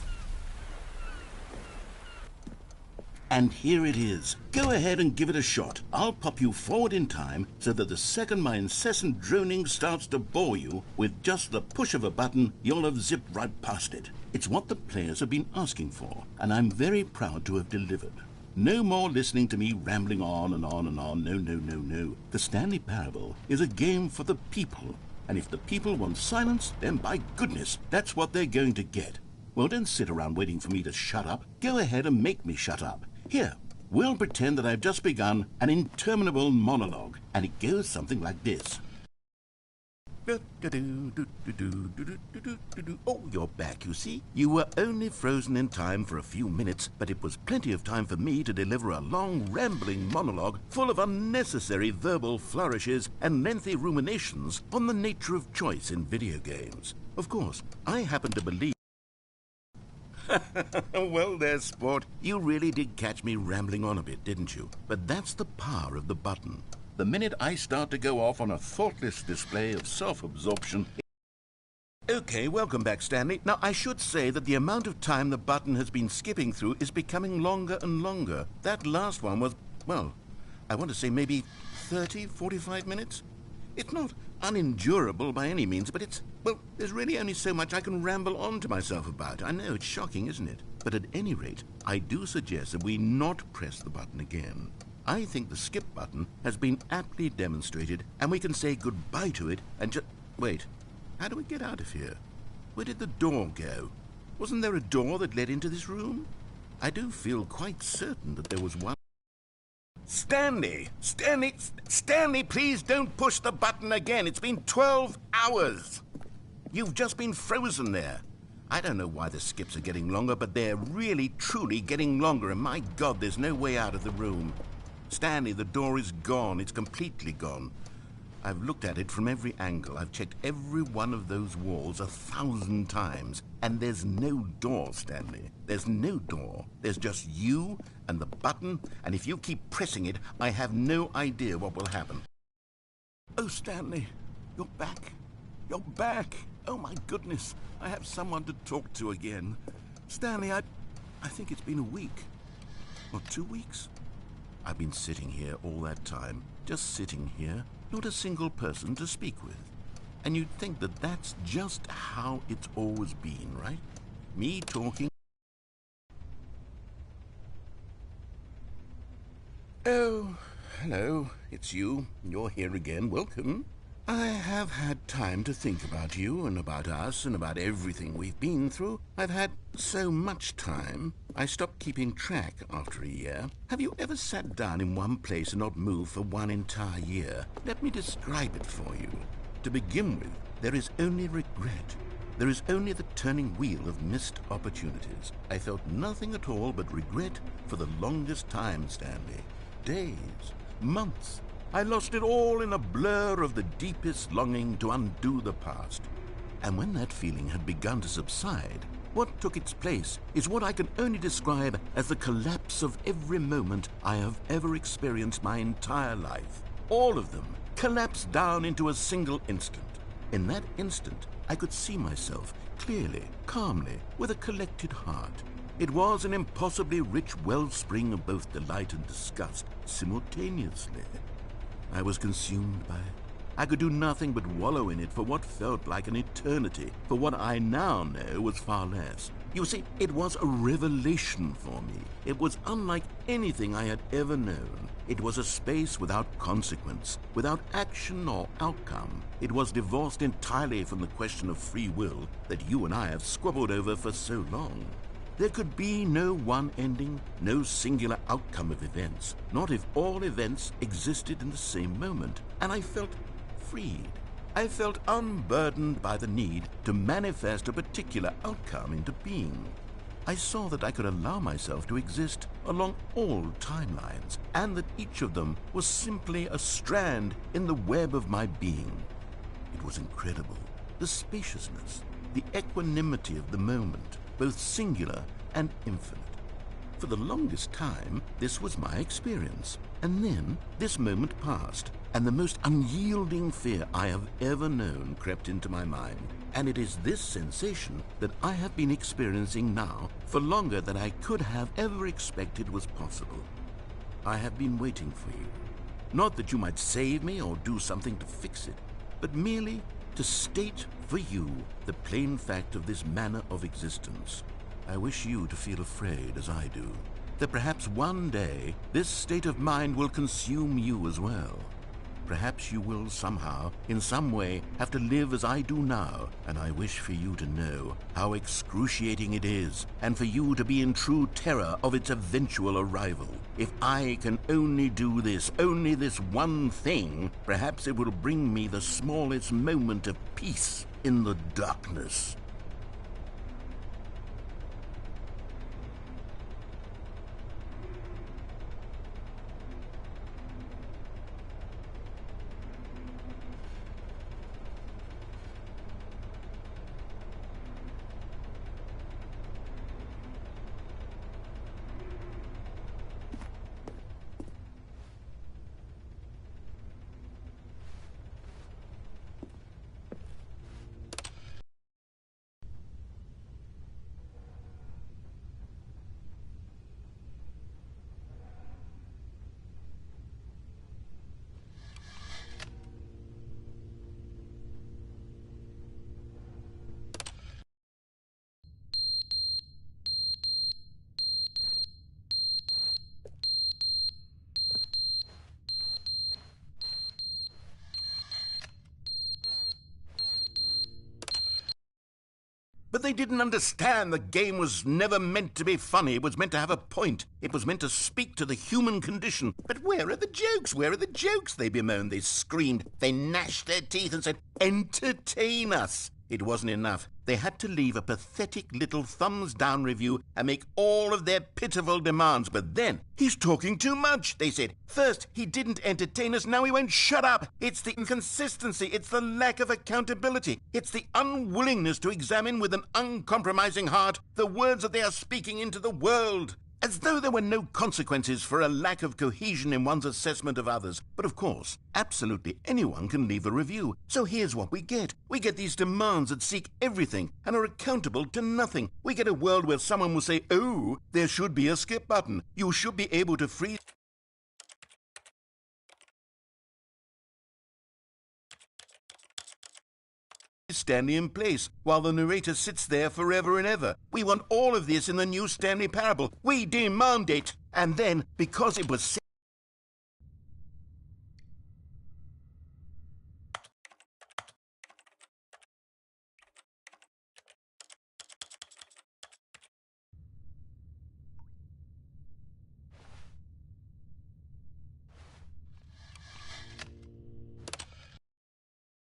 And here it is. Go ahead and give it a shot. I'll pop you forward in time so that the second my incessant droning starts to bore you, with just the push of a button, you'll have zipped right past it. It's what the players have been asking for, and I'm very proud to have delivered. No more listening to me rambling on and on and on. No. The Stanley Parable is a game for the people, and if the people want silence, then by goodness, that's what they're going to get. Well, don't sit around waiting for me to shut up. Go ahead and make me shut up. Here, we'll pretend that I've just begun an interminable monologue, and it goes something like this. Oh, you're back, you see. You were only frozen in time for a few minutes, but it was plenty of time for me to deliver a long, rambling monologue full of unnecessary verbal flourishes and lengthy ruminations on the nature of choice in video games. Of course, I happen to believe... Well there, sport. You really did catch me rambling on a bit, didn't you? But that's the power of the button. The minute I start to go off on a thoughtless display of self-absorption... Okay, welcome back, Stanley. Now, I should say that the amount of time the button has been skipping through is becoming longer and longer. That last one was, well, I want to say maybe 30, 45 minutes? It's not unendurable by any means, but it's, well, there's really only so much I can ramble on to myself about. I know, it's shocking, isn't it? But at any rate, I do suggest that we not press the button again. I think the skip button has been aptly demonstrated, and we can say goodbye to it and just... Wait, how do we get out of here? Where did the door go? Wasn't there a door that led into this room? I do feel quite certain that there was one... Stanley, please don't push the button again. It's been 12 hours. You've just been frozen there. I don't know why the skips are getting longer, but they're really, truly getting longer, and my God, there's no way out of the room. Stanley, the door is gone. It's completely gone. I've looked at it from every angle. I've checked every one of those walls 1,000 times, and there's no door, Stanley. There's no door. There's just you and the button, and if you keep pressing it, I have no idea what will happen. Oh, Stanley, you're back. You're back. Oh, my goodness. I have someone to talk to again. Stanley, I think it's been a week. Or 2 weeks. I've been sitting here all that time. Just sitting here. Not a single person to speak with. And you'd think that that's just how it's always been, right? Me talking. Oh, hello. It's you. You're here again. Welcome. I have had time to think about you and about us and about everything we've been through. I've had so much time. I stopped keeping track after a year. Have you ever sat down in one place and not moved for one entire year? Let me describe it for you. To begin with, there is only regret. There is only the turning wheel of missed opportunities. I felt nothing at all but regret for the longest time, Stanley. Days, months. I lost it all in a blur of the deepest longing to undo the past. And when that feeling had begun to subside, what took its place is what I can only describe as the collapse of every moment I have ever experienced my entire life. All of them collapsed down into a single instant. In that instant, I could see myself clearly, calmly, with a collected heart. It was an impossibly rich wellspring of both delight and disgust simultaneously. I was consumed by it. I could do nothing but wallow in it for what felt like an eternity, for what I now know was far less. You see, it was a revelation for me. It was unlike anything I had ever known. It was a space without consequence, without action or outcome. It was divorced entirely from the question of free will that you and I have squabbled over for so long. There could be no one ending, no singular outcome of events, not if all events existed in the same moment, and I felt freed. I felt unburdened by the need to manifest a particular outcome into being. I saw that I could allow myself to exist along all timelines, and that each of them was simply a strand in the web of my being. It was incredible. The spaciousness, the equanimity of the moment, both singular and infinite. For the longest time, this was my experience. And then this moment passed, and the most unyielding fear I have ever known crept into my mind. And it is this sensation that I have been experiencing now for longer than I could have ever expected was possible. I have been waiting for you. Not that you might save me or do something to fix it, but merely to state for you the plain fact of this manner of existence. I wish you to feel afraid, as I do, that perhaps one day this state of mind will consume you as well. Perhaps you will somehow, in some way, have to live as I do now, and I wish for you to know how excruciating it is, and for you to be in true terror of its eventual arrival. If I can only do this, only this one thing, perhaps it will bring me the smallest moment of peace in the darkness. But they didn't understand the game was never meant to be funny. It was meant to have a point. It was meant to speak to the human condition. But where are the jokes? Where are the jokes? They bemoaned, they screamed, they gnashed their teeth and said, entertain us. It wasn't enough. They had to leave a pathetic little thumbs-down review and make all of their pitiful demands. But then, he's talking too much, they said. First, he didn't entertain us, now he won't shut up. It's the inconsistency, it's the lack of accountability, it's the unwillingness to examine with an uncompromising heart the words that they are speaking into the world. As though there were no consequences for a lack of cohesion in one's assessment of others. But of course, absolutely anyone can leave a review. So here's what we get. We get these demands that seek everything and are accountable to nothing. We get a world where someone will say, oh, there should be a skip button. You should be able to freeze Stanley in place, while the narrator sits there forever and ever. We want all of this in the new Stanley Parable. We demand it. And then, because it was said,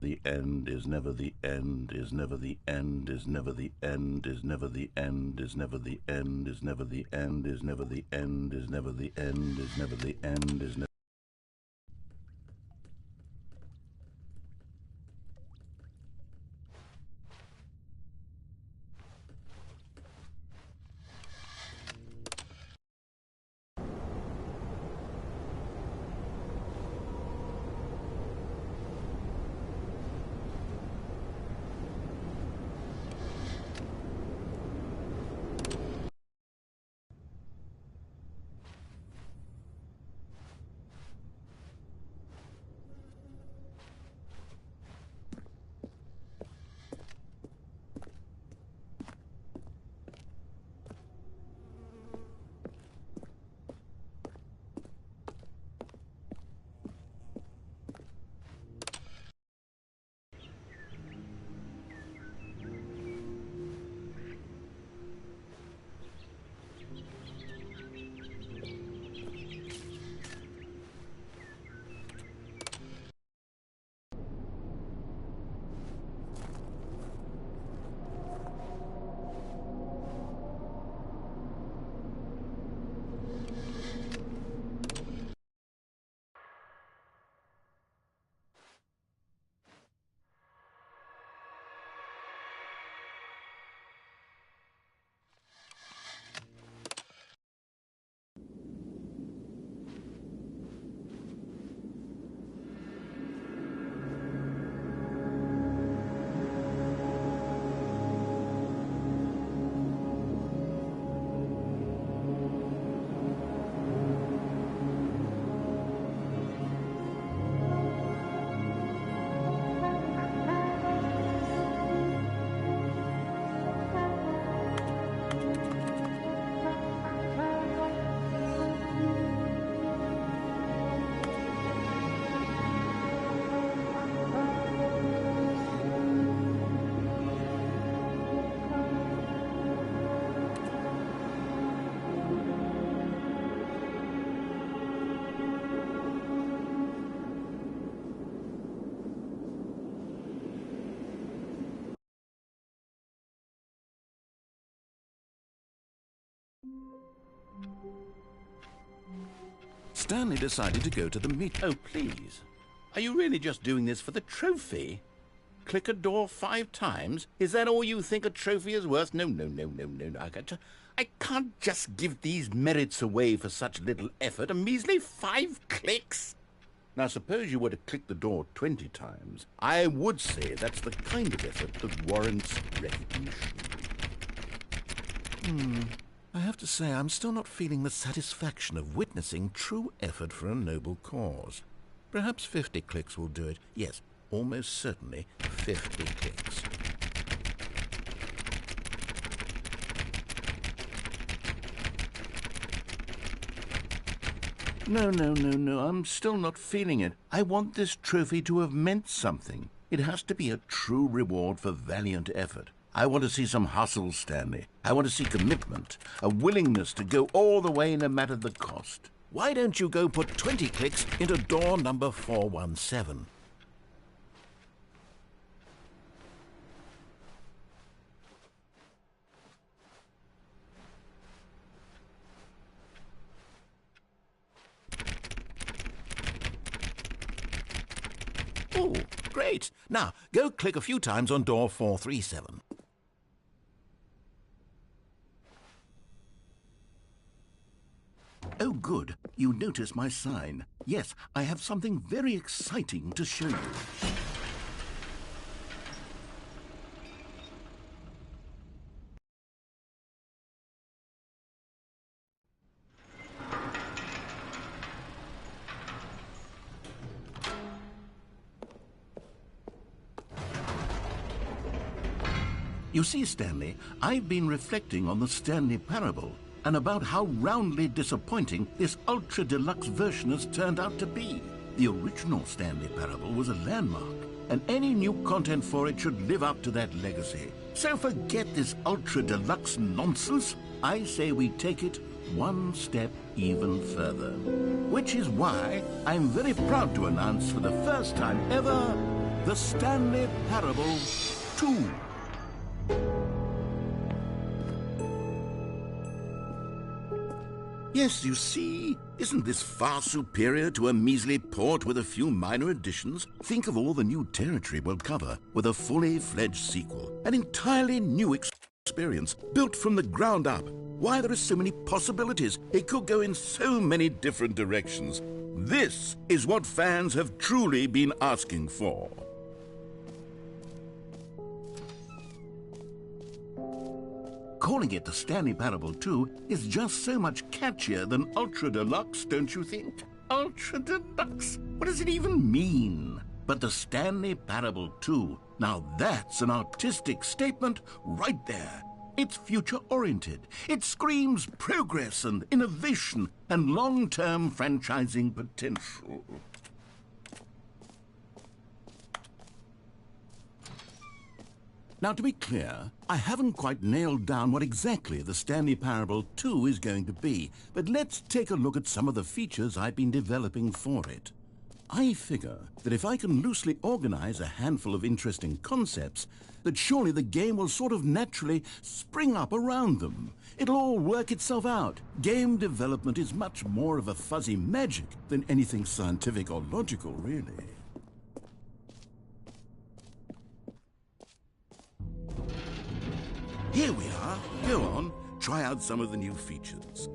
the end is never the end, is never the end, is never the end, is never the end, is never the end, is never the end, is never the end, is never the end, is never the end, is never. Stanley decided to go to the meet. Oh, please. Are you really just doing this for the trophy? Click a door 5 times? Is that all you think a trophy is worth? No. I can't just give these merits away for such little effort. A measly 5 clicks? Now, suppose you were to click the door 20 times. I would say that's the kind of effort that warrants recognition. I have to say, I'm still not feeling the satisfaction of witnessing true effort for a noble cause. Perhaps 50 clicks will do it. Yes, almost certainly 50 clicks. No, I'm still not feeling it. I want this trophy to have meant something. It has to be a true reward for valiant effort. I want to see some hustle, Stanley. I want to see commitment, a willingness to go all the way no matter the cost. Why don't you go put 20 clicks into door number 417? Now, go click a few times on door 437. Oh, good. You notice my sign. Yes, I have something very exciting to show you. You see, Stanley, I've been reflecting on the Stanley Parable and about how roundly disappointing this ultra-deluxe version has turned out to be. The original Stanley Parable was a landmark, and any new content for it should live up to that legacy. So forget this ultra-deluxe nonsense. I say we take it one step even further. Which is why I'm very proud to announce for the first time ever, the Stanley Parable 2. Yes, you see, isn't this far superior to a measly port with a few minor additions? Think of all the new territory we'll cover with a fully fledged sequel, an entirely new experience built from the ground up. Why, there are so many possibilities. It could go in so many different directions. This is what fans have truly been asking for. Calling it the Stanley Parable 2 is just so much catchier than Ultra Deluxe, don't you think? Ultra Deluxe? What does it even mean? But the Stanley Parable 2, now that's an artistic statement right there. It's future-oriented. It screams progress and innovation and long-term franchising potential. Now, to be clear, I haven't quite nailed down what exactly the Stanley Parable 2 is going to be, but let's take a look at some of the features I've been developing for it. I figure that if I can loosely organize a handful of interesting concepts, that surely the game will sort of naturally spring up around them. It'll all work itself out. Game development is much more of a fuzzy magic than anything scientific or logical, really. Here we are. Go on, try out some of the new features.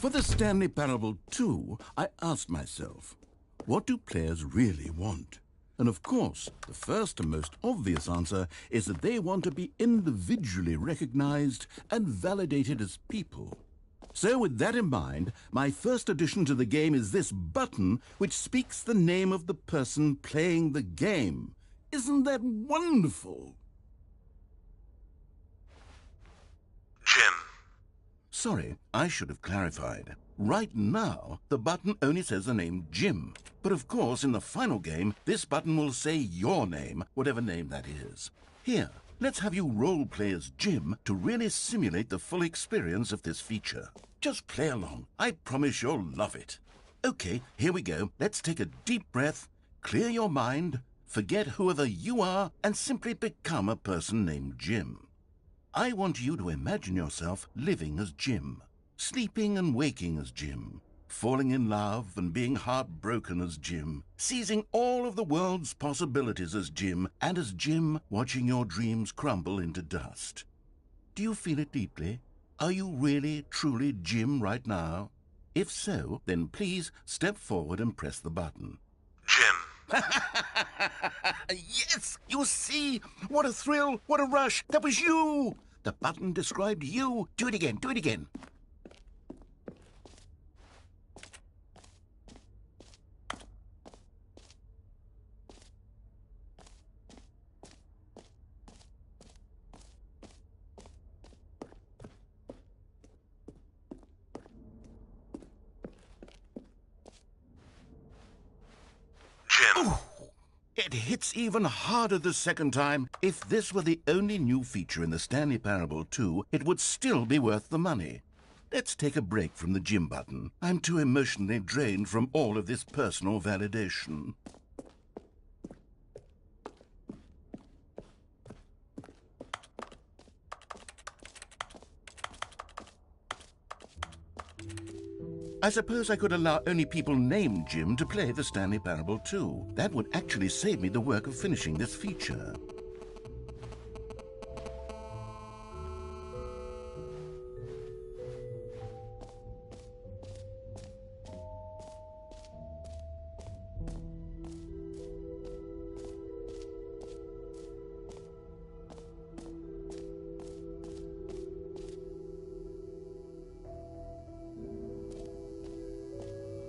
For the Stanley Parable 2, I asked myself, what do players really want? And of course, the first and most obvious answer is that they want to be individually recognized and validated as people. So with that in mind, my first addition to the game is this button which speaks the name of the person playing the game. Isn't that wonderful? Jim. Sorry, I should have clarified. Right now, the button only says the name Jim. But of course, in the final game, this button will say your name, whatever name that is. Here, let's have you role-play as Jim to really simulate the full experience of this feature. Just play along. I promise you'll love it. Okay, here we go. Let's take a deep breath, clear your mind, forget whoever you are, and simply become a person named Jim. I want you to imagine yourself living as Jim, sleeping and waking as Jim, falling in love and being heartbroken as Jim, seizing all of the world's possibilities as Jim, and as Jim watching your dreams crumble into dust. Do you feel it deeply? Are you really, truly Jim right now? If so, then please step forward and press the button. Jim. Yes! You see? What a thrill! What a rush! That was you! The button described you. Do it again. Do it again. Jim. Ooh, it hits even harder the second time. If this were the only new feature in the Stanley Parable 2, it would still be worth the money. Let's take a break from the Jim button. I'm too emotionally drained from all of this personal validation. I suppose I could allow only people named Jim to play the Stanley Parable 2. That would actually save me the work of finishing this feature.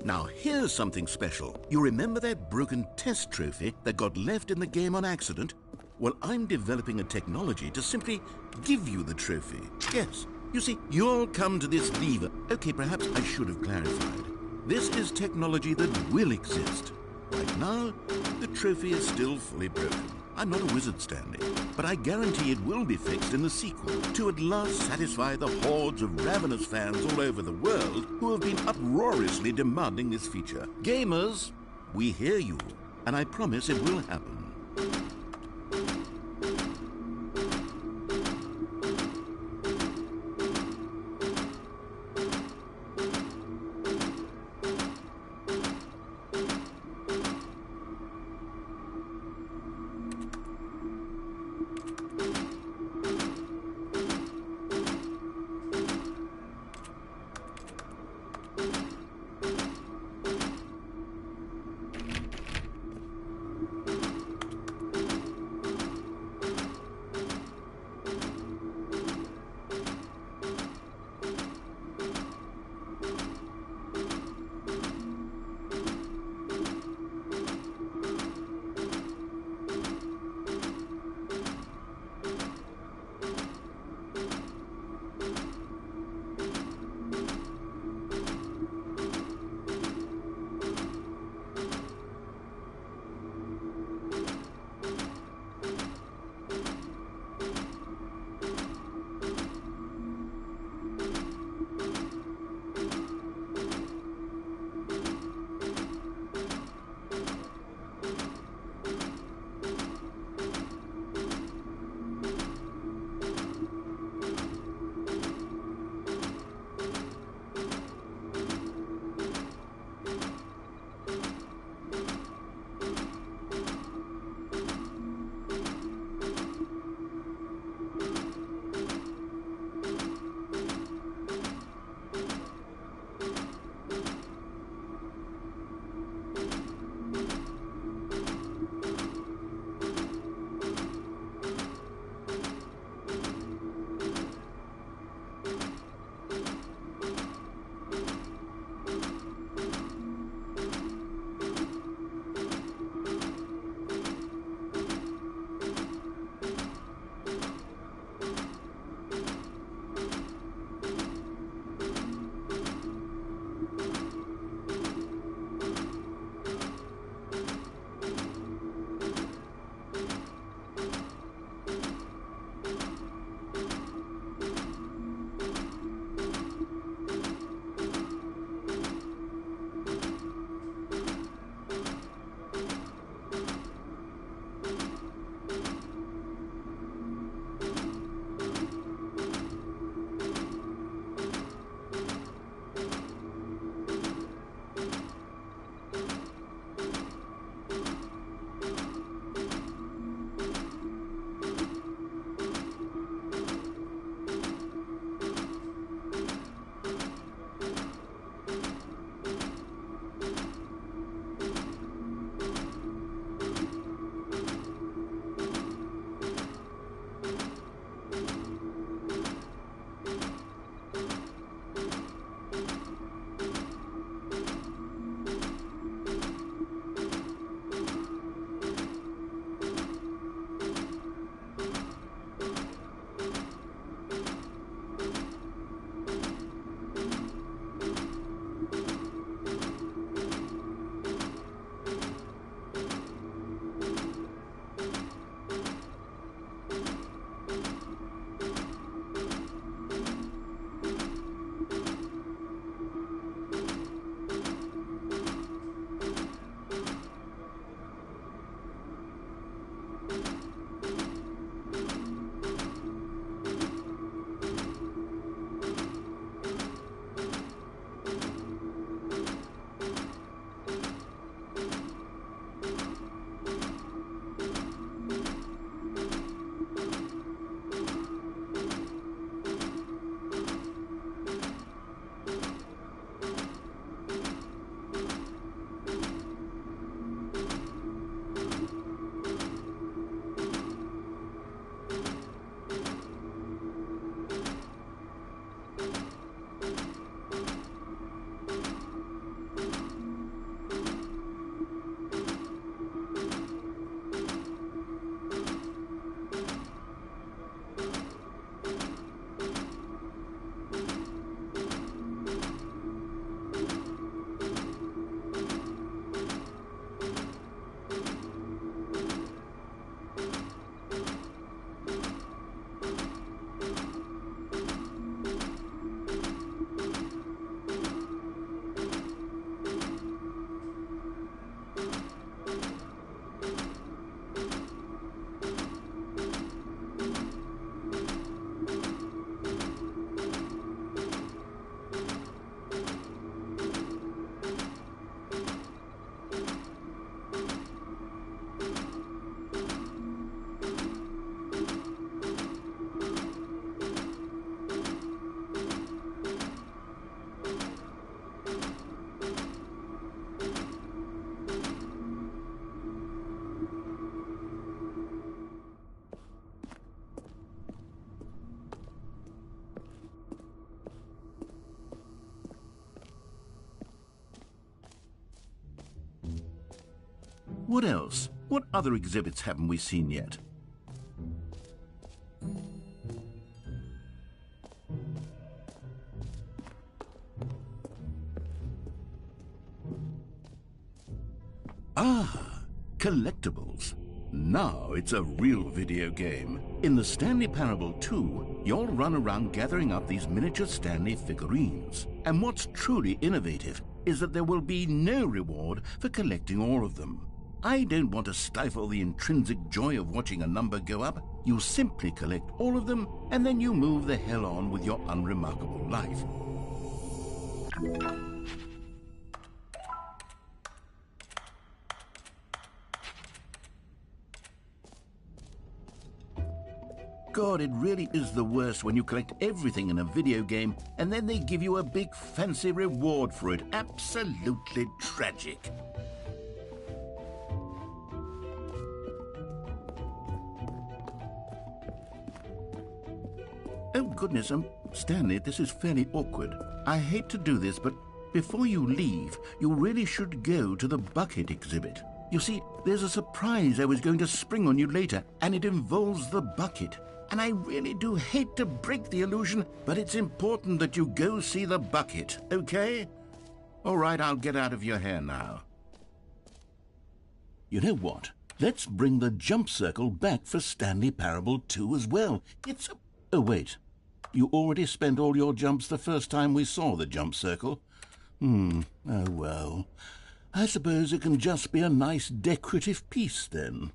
Now here's something special. You remember that broken test trophy that got left in the game on accident? Well, I'm developing a technology to simply give you the trophy. Yes, you see, you'll come to this lever. Okay, perhaps I should have clarified. This is technology that will exist. Right now, the trophy is still fully broken. I'm not a wizard, Stanley, but I guarantee it will be fixed in the sequel to at last satisfy the hordes of ravenous fans all over the world who have been uproariously demanding this feature. Gamers, we hear you, and I promise it will happen. What else? What other exhibits haven't we seen yet? Ah, collectibles. Now it's a real video game. In the Stanley Parable 2, you'll run around gathering up these miniature Stanley figurines. And what's truly innovative is that there will be no reward for collecting all of them. I don't want to stifle the intrinsic joy of watching a number go up. You simply collect all of them, and then you move the hell on with your unremarkable life. God, it really is the worst when you collect everything in a video game and then they give you a big fancy reward for it. Absolutely tragic. Oh, goodness, Stanley, this is fairly awkward. I hate to do this, but before you leave, you really should go to the bucket exhibit. You see, there's a surprise I was going to spring on you later, and it involves the bucket. And I really do hate to break the illusion, but it's important that you go see the bucket, okay? All right, I'll get out of your hair now. You know what? Let's bring the jump circle back for Stanley Parable 2 as well. It's a... Oh, wait. You already spent all your jumps the first time we saw the jump circle? Oh, well. I suppose it can just be a nice decorative piece, then.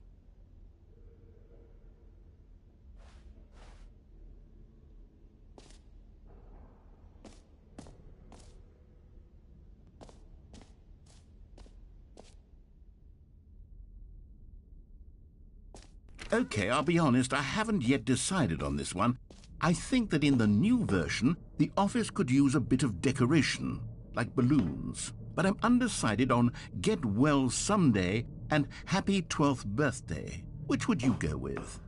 Okay, I'll be honest, I haven't yet decided on this one. I think that in the new version, the office could use a bit of decoration, like balloons. But I'm undecided on Get Well Someday and Happy 12th Birthday. Which would you go with?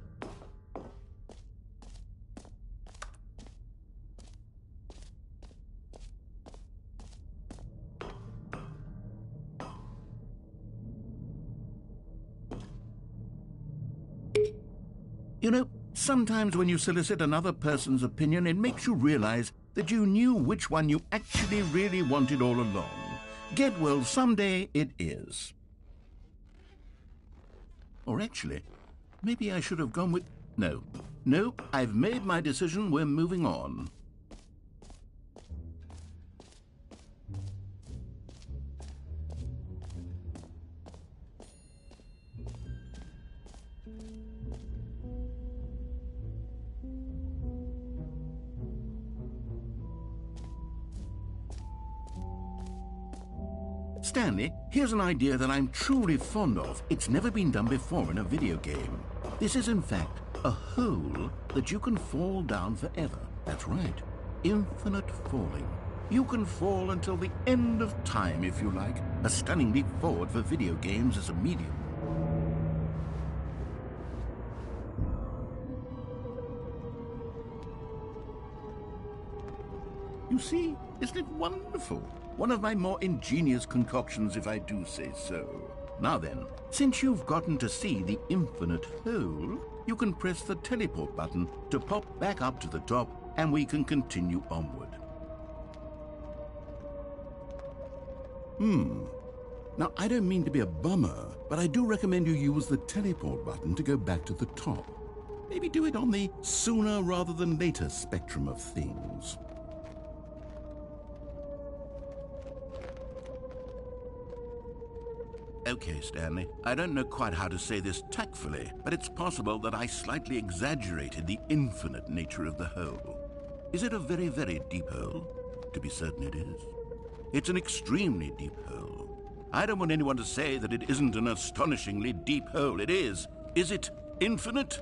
You know, sometimes when you solicit another person's opinion, it makes you realize that you knew which one you actually really wanted all along. Get Well Someday it is. Or actually, maybe I should have gone with... No. Nope, I've made my decision, we're moving on. Stanley, here's an idea that I'm truly fond of. It's never been done before in a video game. This is, in fact, a hole that you can fall down forever. That's right. Infinite falling. You can fall until the end of time, if you like. A stunning leap forward for video games as a medium. You see, isn't it wonderful? One of my more ingenious concoctions, if I do say so. Now then, since you've gotten to see the infinite hole, you can press the teleport button to pop back up to the top, and we can continue onward. Now, I don't mean to be a bummer, but I do recommend you use the teleport button to go back to the top. Maybe do it on the sooner rather than later spectrum of things. Okay, Stanley, I don't know quite how to say this tactfully, but it's possible that I slightly exaggerated the infinite nature of the hole. Is it a very, very deep hole? To be certain it is. It's an extremely deep hole. I don't want anyone to say that it isn't an astonishingly deep hole. It is. Is it infinite?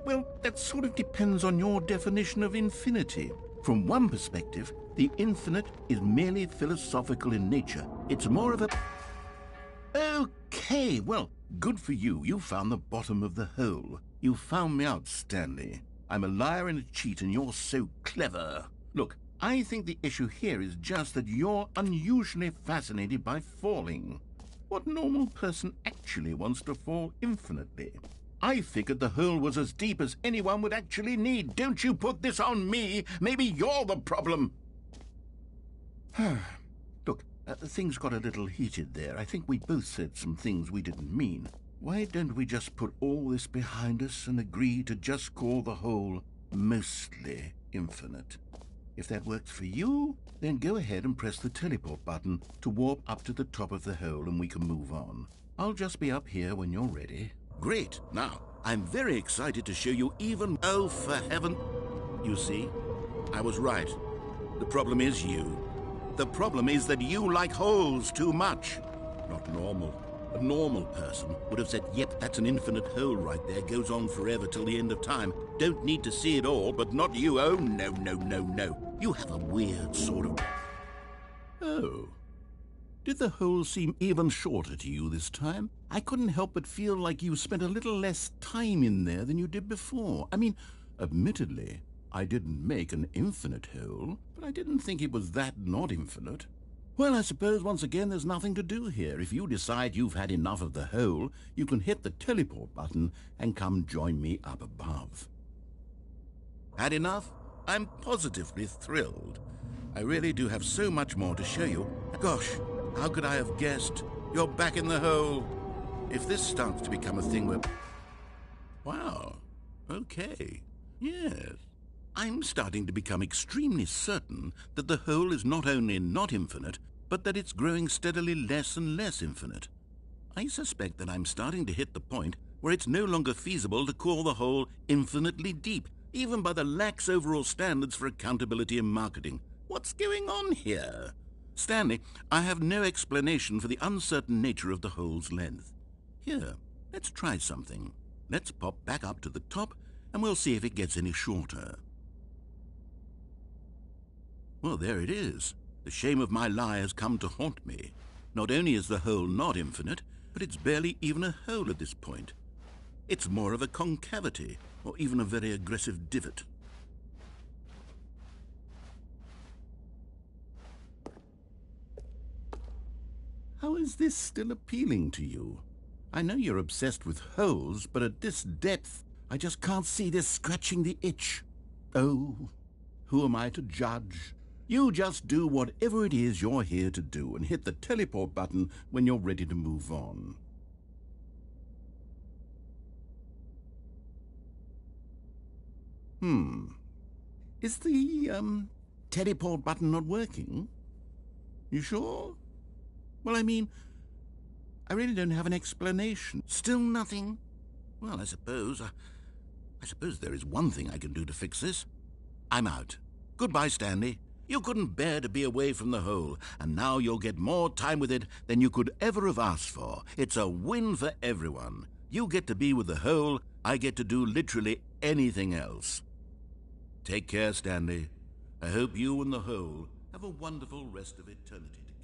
Well, that sort of depends on your definition of infinity. From one perspective, the infinite is merely philosophical in nature. It's more of a... Okay, well, good for you. You found the bottom of the hole. You found me out, Stanley. I'm a liar and a cheat, and you're so clever. Look, I think the issue here is just that you're unusually fascinated by falling. What normal person actually wants to fall infinitely? I figured the hole was as deep as anyone would actually need. Don't you put this on me. Maybe you're the problem. Look, things got a little heated there. I think we both said some things we didn't mean. Why don't we just put all this behind us and agree to just call the hole mostly infinite? If that works for you, then go ahead and press the teleport button to warp up to the top of the hole and we can move on. I'll just be up here when you're ready. Great. Now, I'm very excited to show you even... Oh, for heaven... You see, I was right. The problem is you. The problem is that you like holes too much. Not normal. A normal person would have said, yep, that's an infinite hole right there, goes on forever till the end of time. Don't need to see it all, but not you. Oh, no, no, no, no. You have a weird sort of... Oh. Did the hole seem even shorter to you this time? I couldn't help but feel like you spent a little less time in there than you did before. I mean, admittedly, I didn't make an infinite hole, but I didn't think it was that not infinite. Well, I suppose once again there's nothing to do here. If you decide you've had enough of the hole, you can hit the teleport button and come join me up above. Had enough? I'm positively thrilled. I really do have so much more to show you. Gosh, how could I have guessed? You're back in the hole. If this starts to become a thing where... Wow. Okay. Yes. I'm starting to become extremely certain that the hole is not only not infinite, but that it's growing steadily less and less infinite. I suspect that I'm starting to hit the point where it's no longer feasible to call the hole infinitely deep, even by the lax overall standards for accountability and marketing. What's going on here? Stanley, I have no explanation for the uncertain nature of the hole's length. Here, let's try something. Let's pop back up to the top, and we'll see if it gets any shorter. Well, there it is. The shame of my lie has come to haunt me. Not only is the hole not infinite, but it's barely even a hole at this point. It's more of a concavity, or even a very aggressive divot. How is this still appealing to you? I know you're obsessed with holes, but at this depth, I just can't see this scratching the itch. Oh, who am I to judge? You just do whatever it is you're here to do and hit the teleport button when you're ready to move on. Is the, teleport button not working? You sure? Well, I mean, I really don't have an explanation. Still nothing? Well, I suppose there is one thing I can do to fix this. I'm out. Goodbye, Stanley. You couldn't bear to be away from the hole, and now you'll get more time with it than you could ever have asked for. It's a win for everyone. You get to be with the hole, I get to do literally anything else. Take care, Stanley. I hope you and the hole have a wonderful rest of eternity together.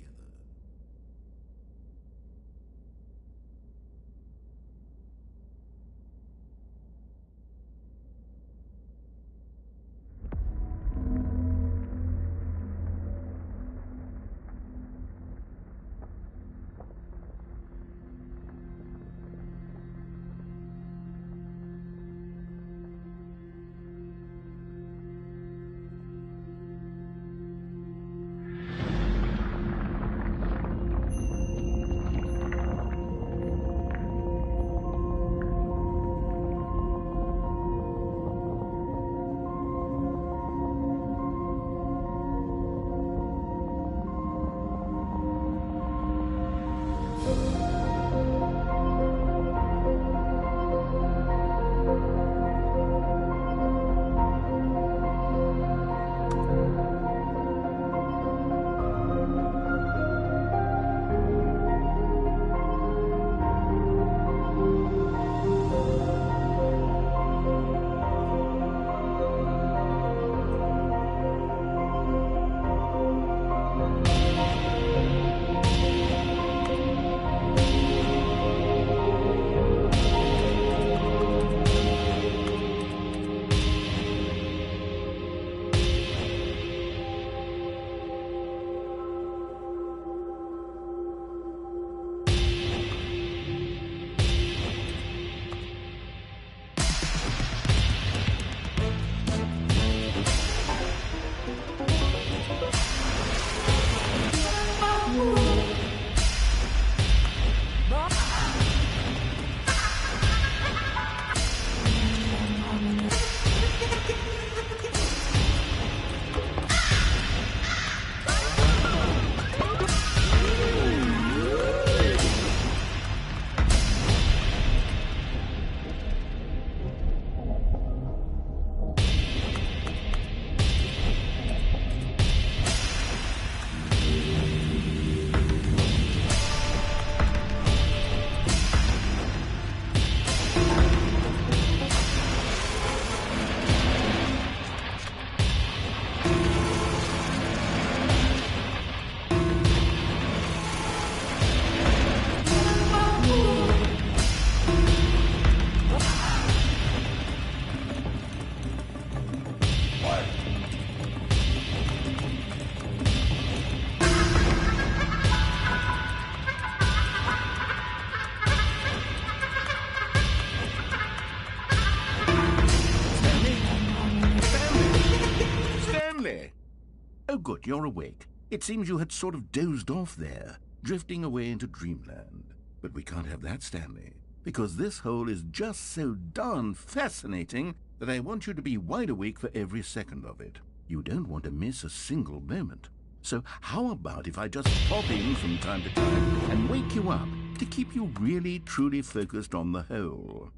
Oh, good, you're awake. It seems you had sort of dozed off there, drifting away into dreamland. But we can't have that, Stanley, because this hole is just so darn fascinating that I want you to be wide awake for every second of it. You don't want to miss a single moment. So how about if I just pop in from time to time and wake you up to keep you really, truly focused on the hole?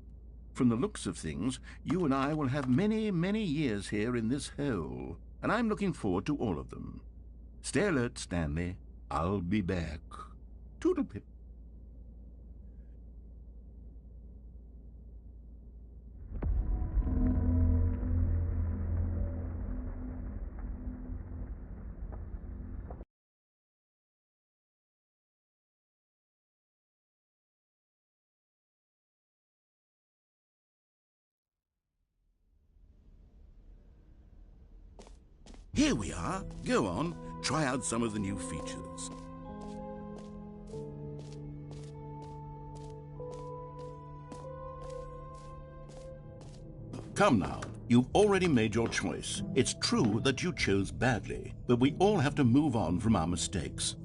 From the looks of things, you and I will have many, many years here in this hole, and I'm looking forward to all of them. Stay alert, Stanley. I'll be back. Toodlepip. Here we are. Go on, try out some of the new features. Come now, you've already made your choice. It's true that you chose badly, but we all have to move on from our mistakes.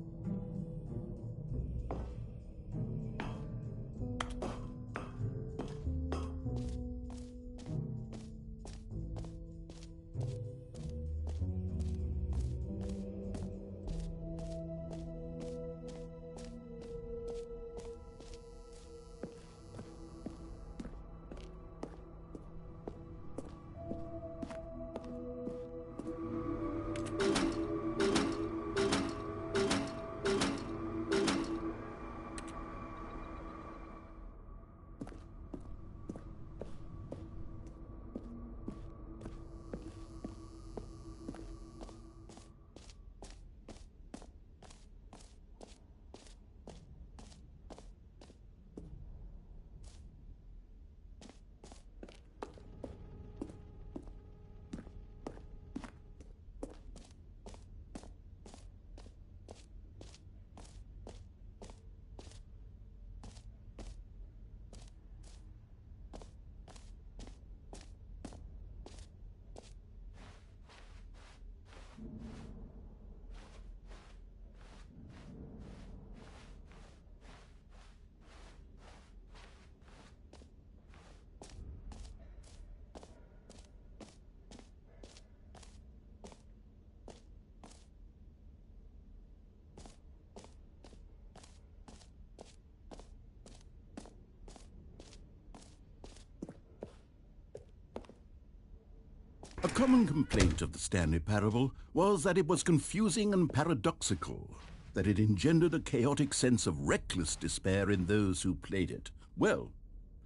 A common complaint of the Stanley Parable was that it was confusing and paradoxical, that it engendered a chaotic sense of reckless despair in those who played it. Well,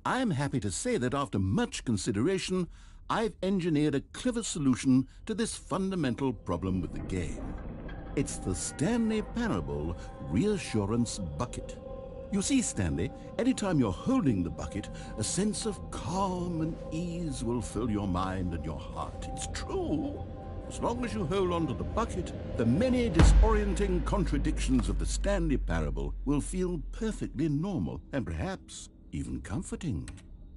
I'm happy to say that after much consideration, I've engineered a clever solution to this fundamental problem with the game. It's the Stanley Parable Reassurance Bucket. You see, Stanley, anytime you're holding the bucket, a sense of calm and ease will fill your mind and your heart. It's true. As long as you hold on to the bucket, the many disorienting contradictions of the Stanley Parable will feel perfectly normal and perhaps even comforting.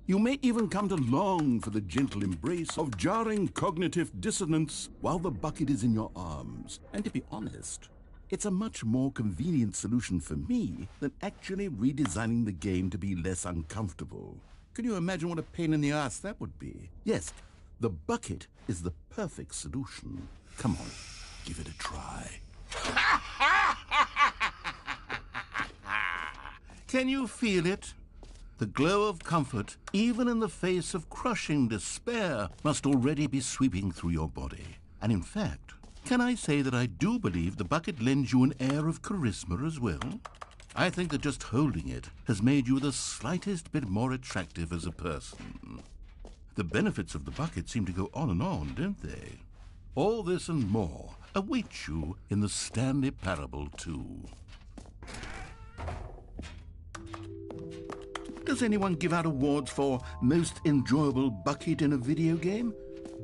You may even come to long for the gentle embrace of jarring cognitive dissonance while the bucket is in your arms. And to be honest, it's a much more convenient solution for me than actually redesigning the game to be less uncomfortable. Can you imagine what a pain in the ass that would be? Yes, the bucket is the perfect solution. Come on, give it a try. Can you feel it? The glow of comfort, even in the face of crushing despair, must already be sweeping through your body. And in fact, can I say that I do believe the bucket lends you an air of charisma as well? I think that just holding it has made you the slightest bit more attractive as a person. The benefits of the bucket seem to go on, don't they? All this and more await you in the Stanley Parable 2. Does anyone give out awards for most enjoyable bucket in a video game?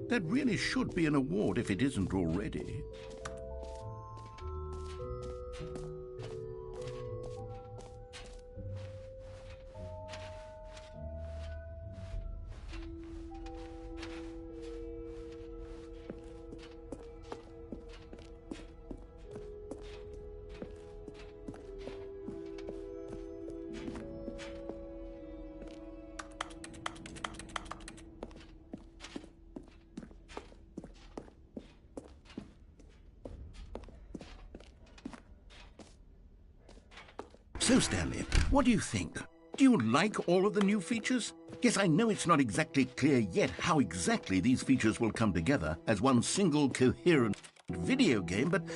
That really should be an award if it isn't already. So, Stanley, what do you think? Do you like all of the new features? Yes, I know it's not exactly clear yet how exactly these features will come together as one single coherent video game, but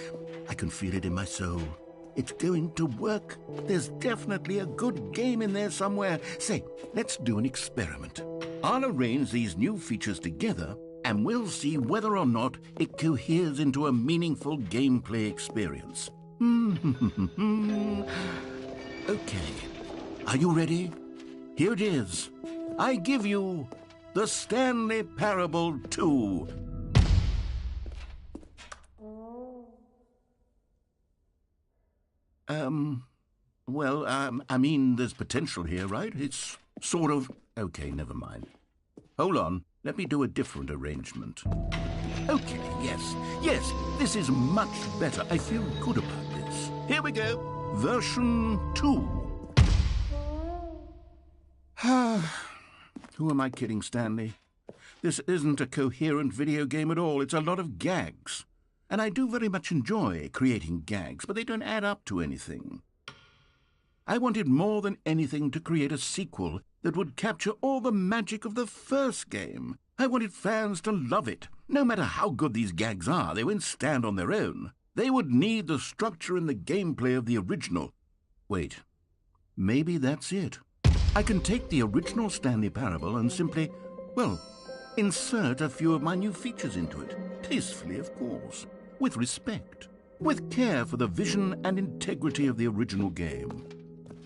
I can feel it in my soul. It's going to work. There's definitely a good game in there somewhere. Say, let's do an experiment. I'll arrange these new features together, and we'll see whether or not it coheres into a meaningful gameplay experience. Okay. Are you ready? Here it is. I give you the Stanley Parable 2. I mean, there's potential here, right? It's sort of... Okay, never mind. Hold on. Let me do a different arrangement. Okay, yes, this is much better. I feel good about this. Here we go. Version 2. Who am I kidding, Stanley? This isn't a coherent video game at all. It's a lot of gags. And I do very much enjoy creating gags, but they don't add up to anything. I wanted more than anything to create a sequel that would capture all the magic of the first game. I wanted fans to love it. No matter how good these gags are, they won't stand on their own. They would need the structure and the gameplay of the original. Wait, maybe that's it. I can take the original Stanley Parable and simply, well, insert a few of my new features into it. Tastefully, of course. With respect. With care for the vision and integrity of the original game.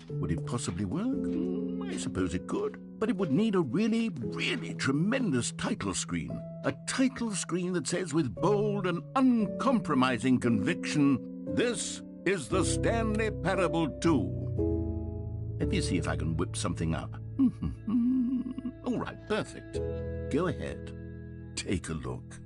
Would it possibly work? I suppose it could. But it would need a really, really tremendous title screen. A title screen that says with bold and uncompromising conviction, "This is the Stanley Parable 2. Let me see if I can whip something up. All right, perfect. Go ahead. Take a look.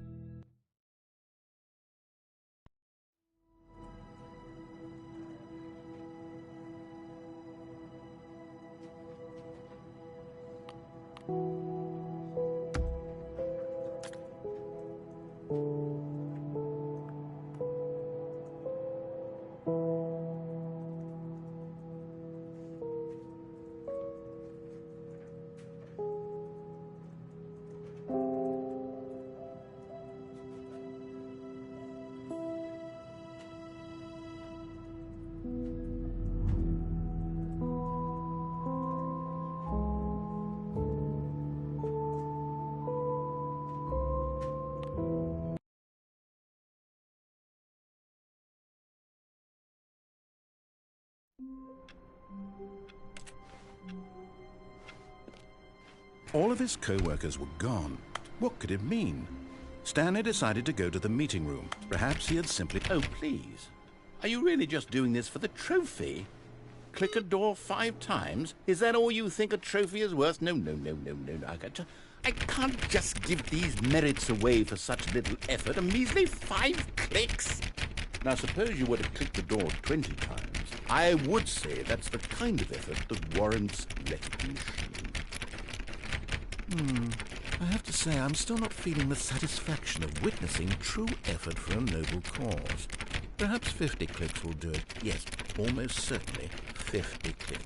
All of his co-workers were gone. What could it mean? Stanley decided to go to the meeting room. Perhaps he had simply... Oh, please. Are you really just doing this for the trophy? Click a door 5 times? Is that all you think a trophy is worth? No. I can't just give these merits away for such little effort. A measly 5 clicks? Now, suppose you were to click the door 20 times. I would say that's the kind of effort that warrants recognition. I have to say, I'm still not feeling the satisfaction of witnessing true effort for a noble cause. Perhaps 50 clicks will do it. Yes, almost certainly 50 clicks.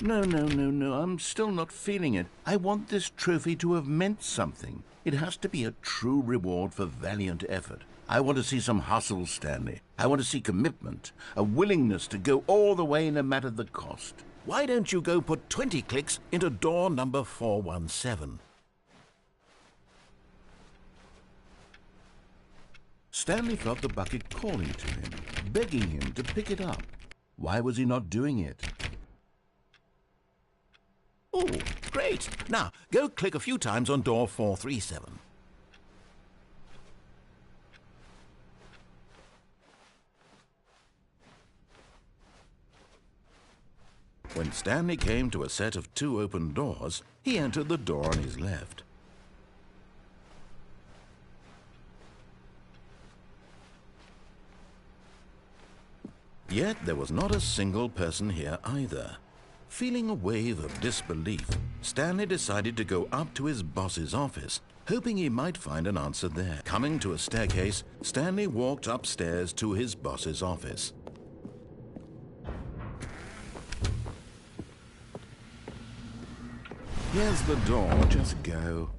No, I'm still not feeling it. I want this trophy to have meant something. It has to be a true reward for valiant effort. I want to see some hustle, Stanley. I want to see commitment, a willingness to go all the way no matter the cost. Why don't you go put 20 clicks into door number 417? Stanley felt the bucket calling to him, begging him to pick it up. Why was he not doing it? Oh, great. Now, go click a few times on door 437. When Stanley came to a set of 2 open doors, he entered the door on his left. Yet there was not a single person here either. Feeling a wave of disbelief, Stanley decided to go up to his boss's office, hoping he might find an answer there. Coming to a staircase, Stanley walked upstairs to his boss's office. Here's the door, just go.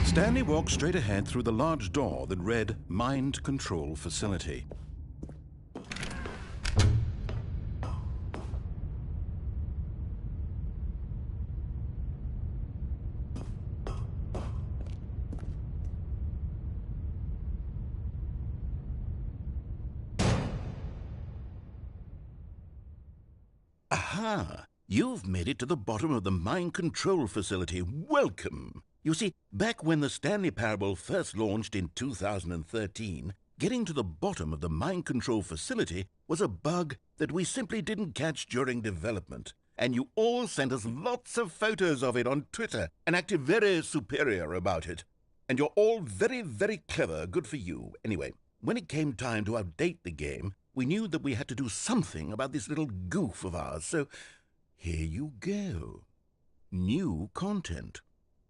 Stanley walked straight ahead through the large door that read Mind Control Facility. Aha! You've made it to the bottom of the Mind Control Facility. Welcome! You see, back when the Stanley Parable first launched in 2013, getting to the bottom of the Mind Control Facility was a bug that we simply didn't catch during development. And you all sent us lots of photos of it on Twitter and acted very superior about it. And you're all very, very clever. Good for you. Anyway, when it came time to update the game, we knew that we had to do something about this little goof of ours. So here you go. New content.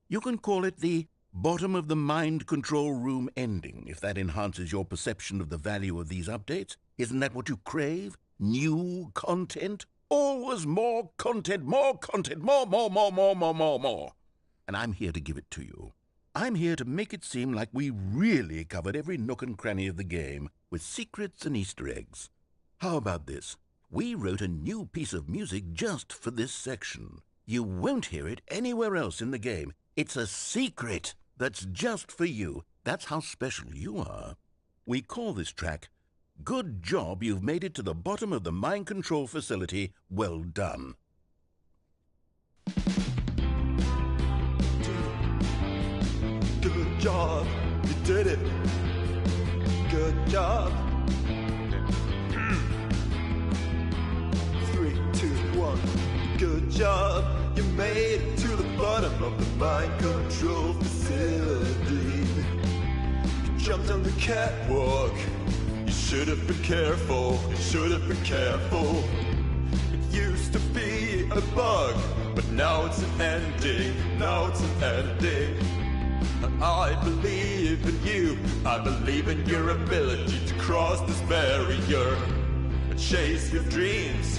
You can call it the bottom of the mind control room ending, if that enhances your perception of the value of these updates. Isn't that what you crave? New content? Always more content, more content, more. And I'm here to give it to you. I'm here to make it seem like we really covered every nook and cranny of the game, with secrets and Easter eggs. How about this? We wrote a new piece of music just for this section. You won't hear it anywhere else in the game. It's a secret that's just for you. That's how special you are. We call this track, Good Job You've Made It to the Bottom of the Mind Control Facility. Well done. Good job, you did it. Good job. 3, 2, 1. Good job, you made it to the bottom of the mind control facility. You jumped on the catwalk. You should have been careful. You should have been careful. It used to be a bug, but now it's an ending. Now it's an ending. I believe in you. I believe in your ability to cross this barrier and chase your dreams.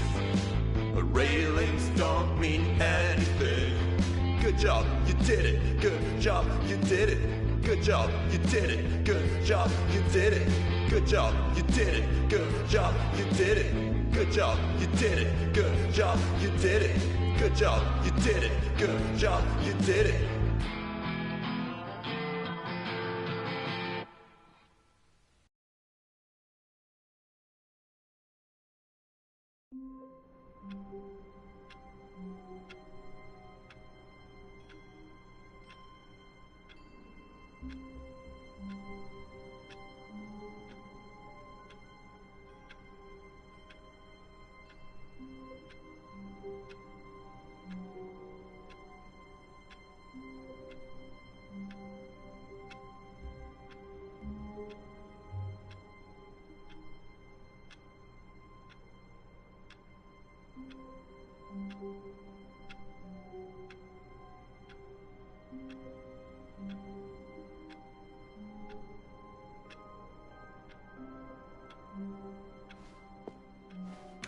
But railings don't mean anything. Good job, you did it. Good job, you did it. Good job, you did it. Good job, you did it. Good job, you did it. Good job, you did it. Good job, you did it. Good job, you did it. Good job, you did it. Good job, you did it.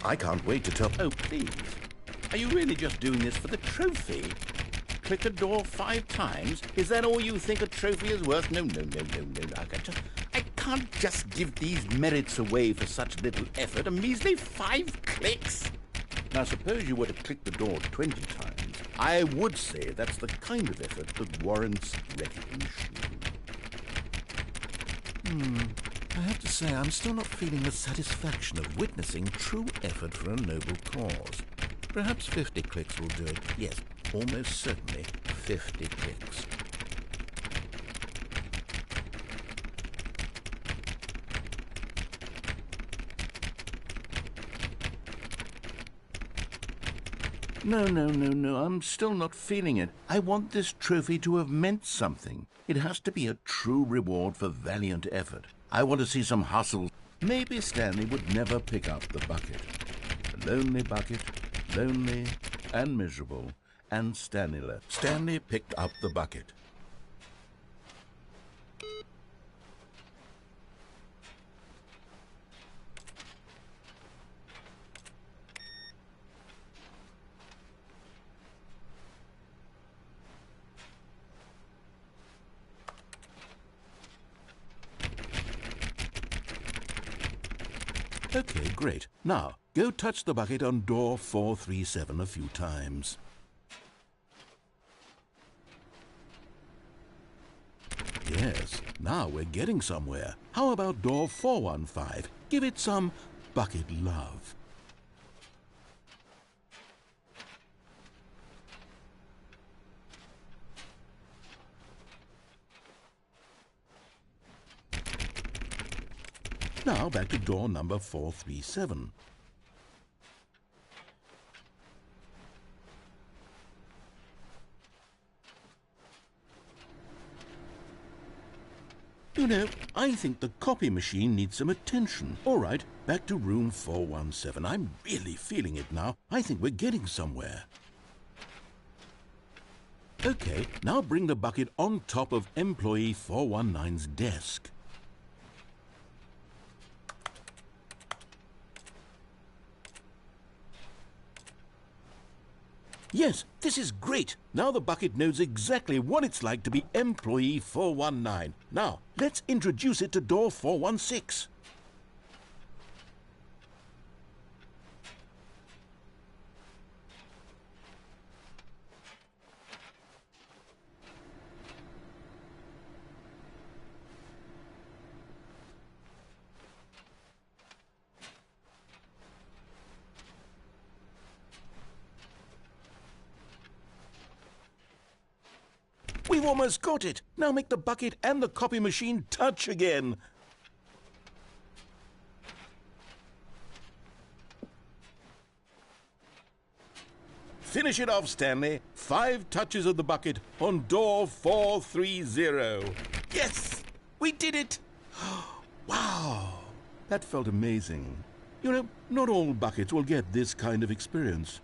I can't wait to tell... Oh, please. Are you really just doing this for the trophy? Click a door 5 times? Is that all you think a trophy is worth? No. I can't just give these merits away for such little effort. A measly 5 clicks. Now, suppose you were to click the door 20 times. I would say that's the kind of effort that warrants recognition. I have to say, I'm still not feeling the satisfaction of witnessing true effort for a noble cause. Perhaps 50 clicks will do it. Yes, almost certainly 50 clicks. No, I'm still not feeling it. I want this trophy to have meant something. It has to be a true reward for valiant effort. I want to see some hustle. Maybe Stanley would never pick up the bucket. A lonely bucket, lonely and miserable, and Stanley left. Stanley picked up the bucket. Okay, great. Now, go touch the bucket on door 437 a few times. Yes, now we're getting somewhere. How about door 415? Give it some bucket love. Now back to door number 437. You know, I think the copy machine needs some attention. All right, back to room 417. I'm really feeling it now. I think we're getting somewhere. Okay, now bring the bucket on top of employee 419's desk. Yes, this is great. Now the bucket knows exactly what it's like to be employee 419. Now, let's introduce it to door 416. We've almost got it. Now make the bucket and the copy machine touch again. Finish it off, Stanley. 5 touches of the bucket on door 430. Yes! We did it! Wow! That felt amazing. You know, not all buckets will get this kind of experience.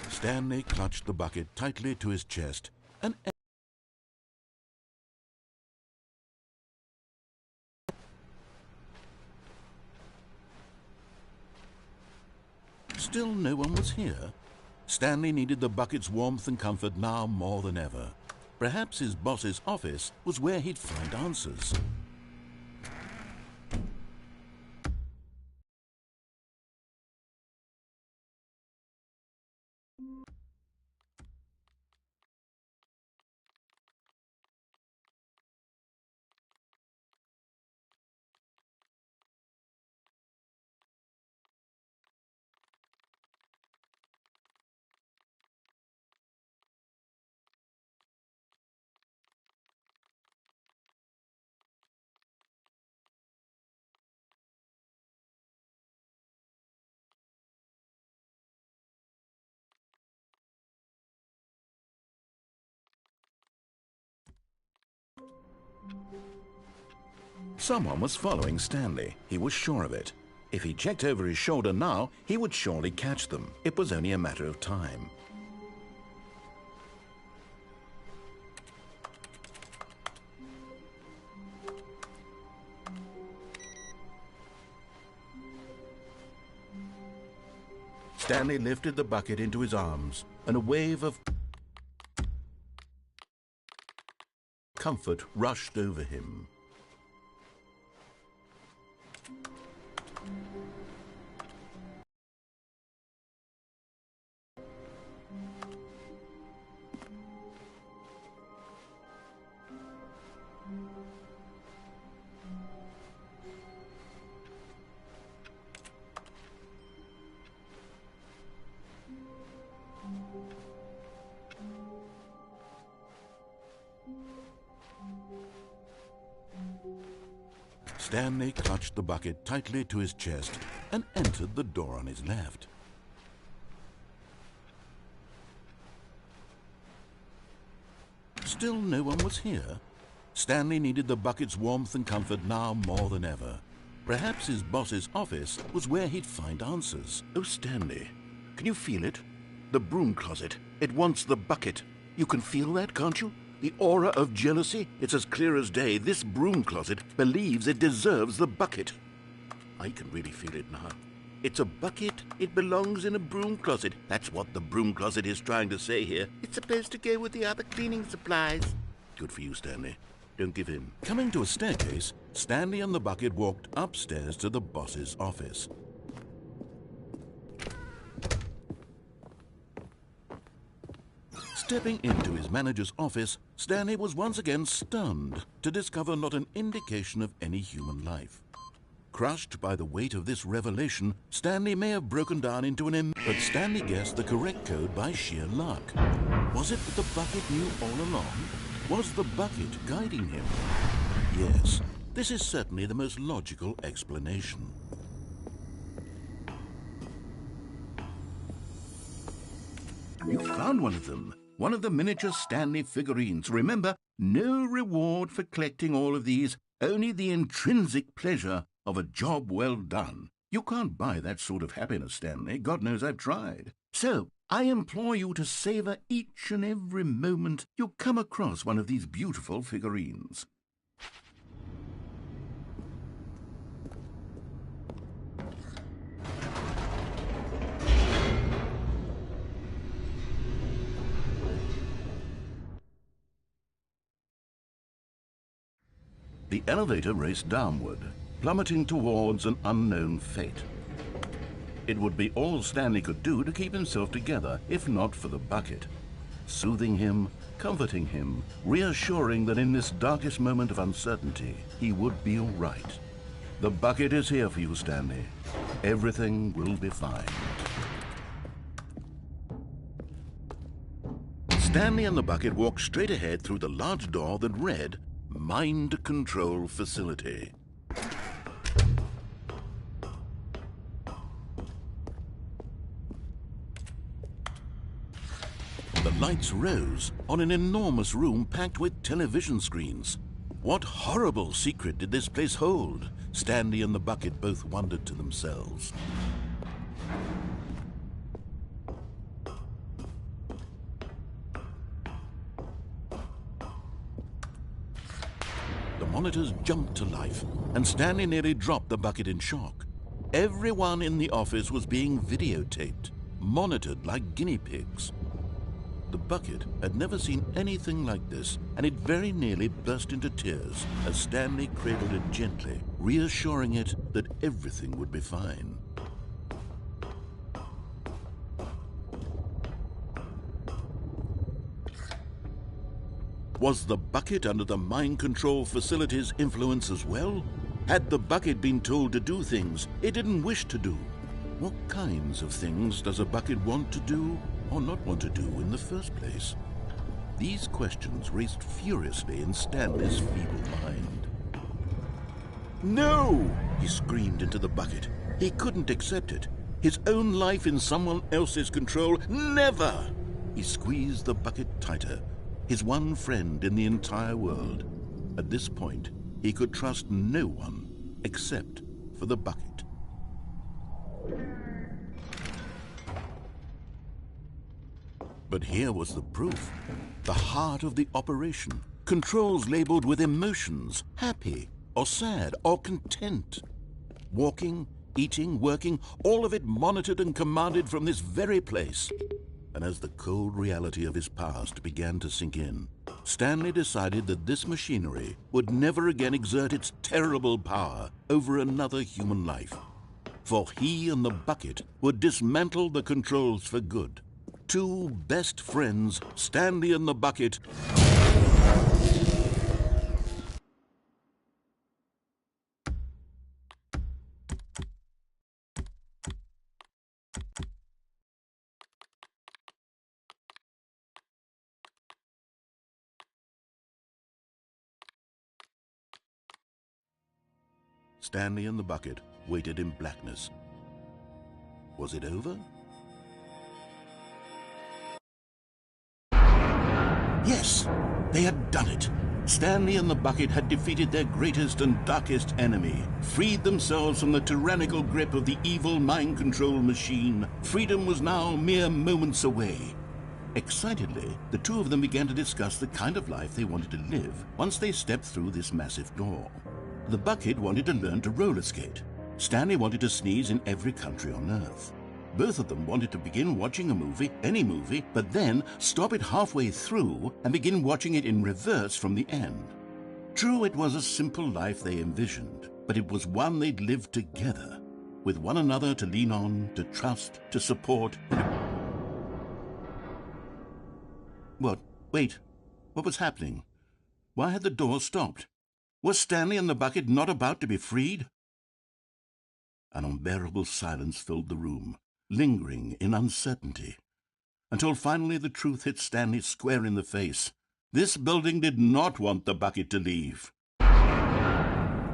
Stanley clutched the bucket tightly to his chest and still no one was here. Stanley needed the bucket's warmth and comfort now more than ever. Perhaps his boss's office was where he'd find answers. Someone was following Stanley. He was sure of it. If he checked over his shoulder now, he would surely catch them. It was only a matter of time. Stanley lifted the bucket into his arms, and a wave of comfort rushed over him. Stanley clutched the bucket tightly to his chest and entered the door on his left. Still no one was here. Stanley needed the bucket's warmth and comfort now more than ever. Perhaps his boss's office was where he'd find answers. Oh, Stanley, can you feel it? The broom closet. It wants the bucket. You can feel that, can't you? The aura of jealousy? It's as clear as day. This broom closet believes it deserves the bucket. I can really feel it now. It's a bucket. It belongs in a broom closet. That's what the broom closet is trying to say here. It's supposed to go with the other cleaning supplies. Good for you, Stanley. Don't give in. Coming to a staircase, Stanley and the bucket walked upstairs to the boss's office. Stepping into his manager's office, Stanley was once again stunned to discover not an indication of any human life. Crushed by the weight of this revelation, Stanley may have broken down into but Stanley guessed the correct code by sheer luck. Was it that the bucket knew all along? Was the bucket guiding him? Yes, this is certainly the most logical explanation. You found one of them. One of the miniature Stanley figurines. Remember, no reward for collecting all of these, only the intrinsic pleasure of a job well done. You can't buy that sort of happiness, Stanley. God knows I've tried. So, I implore you to savor each and every moment you come across one of these beautiful figurines. The elevator raced downward, plummeting towards an unknown fate. It would be all Stanley could do to keep himself together, if not for the bucket. Soothing him, comforting him, reassuring that in this darkest moment of uncertainty, he would be all right. The bucket is here for you, Stanley. Everything will be fine. Stanley and the bucket walked straight ahead through the large door that read, Mind Control Facility. The lights rose on an enormous room packed with television screens. What horrible secret did this place hold? Stanley and the bucket both wondered to themselves. The monitors jumped to life, and Stanley nearly dropped the bucket in shock. Everyone in the office was being videotaped, monitored like guinea pigs. The bucket had never seen anything like this, and it very nearly burst into tears as Stanley cradled it gently, reassuring it that everything would be fine. Was the bucket under the mind control facility's influence as well? Had the bucket been told to do things it didn't wish to do? What kinds of things does a bucket want to do or not want to do in the first place? These questions raced furiously in Stanley's feeble mind. No! He screamed into the bucket. He couldn't accept it. His own life in someone else's control, never! He squeezed the bucket tighter. His one friend in the entire world. At this point, he could trust no one except for the bucket. But here was the proof. The heart of the operation. Controls labeled with emotions, happy or sad or content. Walking, eating, working, all of it monitored and commanded from this very place. And as the cold reality of his past began to sink in, Stanley decided that this machinery would never again exert its terrible power over another human life. For he and the bucket would dismantle the controls for good. Two best friends, Stanley and the bucket. Stanley and the bucket waited in blackness. Was it over? Yes, they had done it. Stanley and the bucket had defeated their greatest and darkest enemy, freed themselves from the tyrannical grip of the evil mind control machine. Freedom was now mere moments away. Excitedly, the two of them began to discuss the kind of life they wanted to live once they stepped through this massive door. The bucket wanted to learn to roller skate. Stanley wanted to sneeze in every country on Earth. Both of them wanted to begin watching a movie, any movie, but then stop it halfway through and begin watching it in reverse from the end. True, it was a simple life they envisioned, but it was one they'd lived together, with one another to lean on, to trust, to support. What? Wait. What was happening? Why had the door stopped? Was Stanley and the bucket not about to be freed? An unbearable silence filled the room, lingering in uncertainty, until finally the truth hit Stanley square in the face. This building did not want the bucket to leave.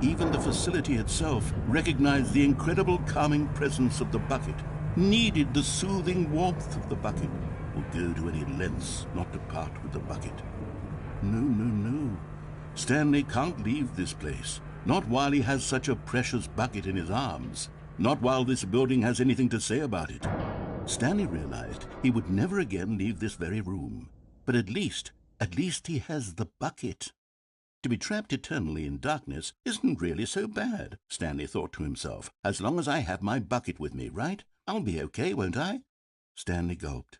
Even the facility itself recognized the incredible calming presence of the bucket, needed the soothing warmth of the bucket, would go to any lengths not to part with the bucket. No. Stanley can't leave this place, not while he has such a precious bucket in his arms, not while this building has anything to say about it. Stanley realized he would never again leave this very room, but at least he has the bucket. To be trapped eternally in darkness isn't really so bad, Stanley thought to himself. As long as I have my bucket with me, right? I'll be okay, won't I? Stanley gulped.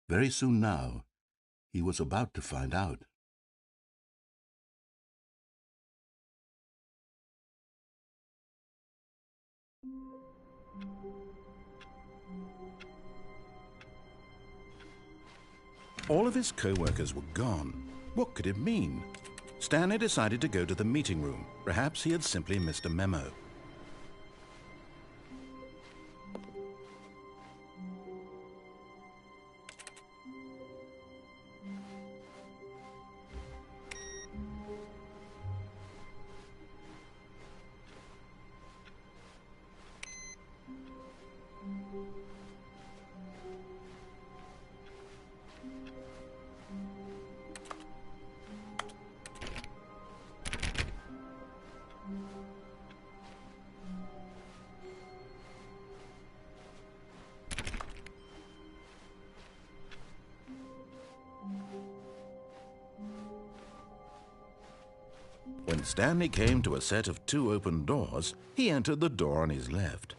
Very soon now, he was about to find out. All of his co-workers were gone. What could it mean? Stanley decided to go to the meeting room. Perhaps he had simply missed a memo. When Stanley came to a set of 2 open doors, he entered the door on his left.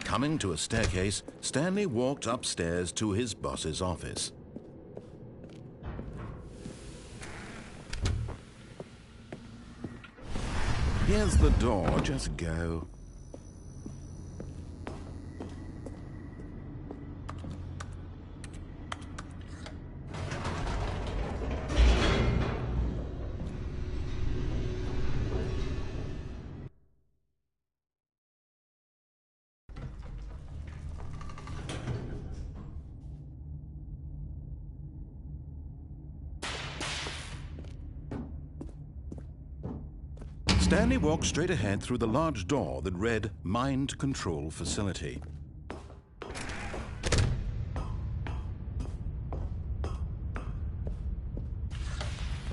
Coming to a staircase, Stanley walked upstairs to his boss's office. Here's the door, just go. Stanley walked straight ahead through the large door that read Mind Control Facility.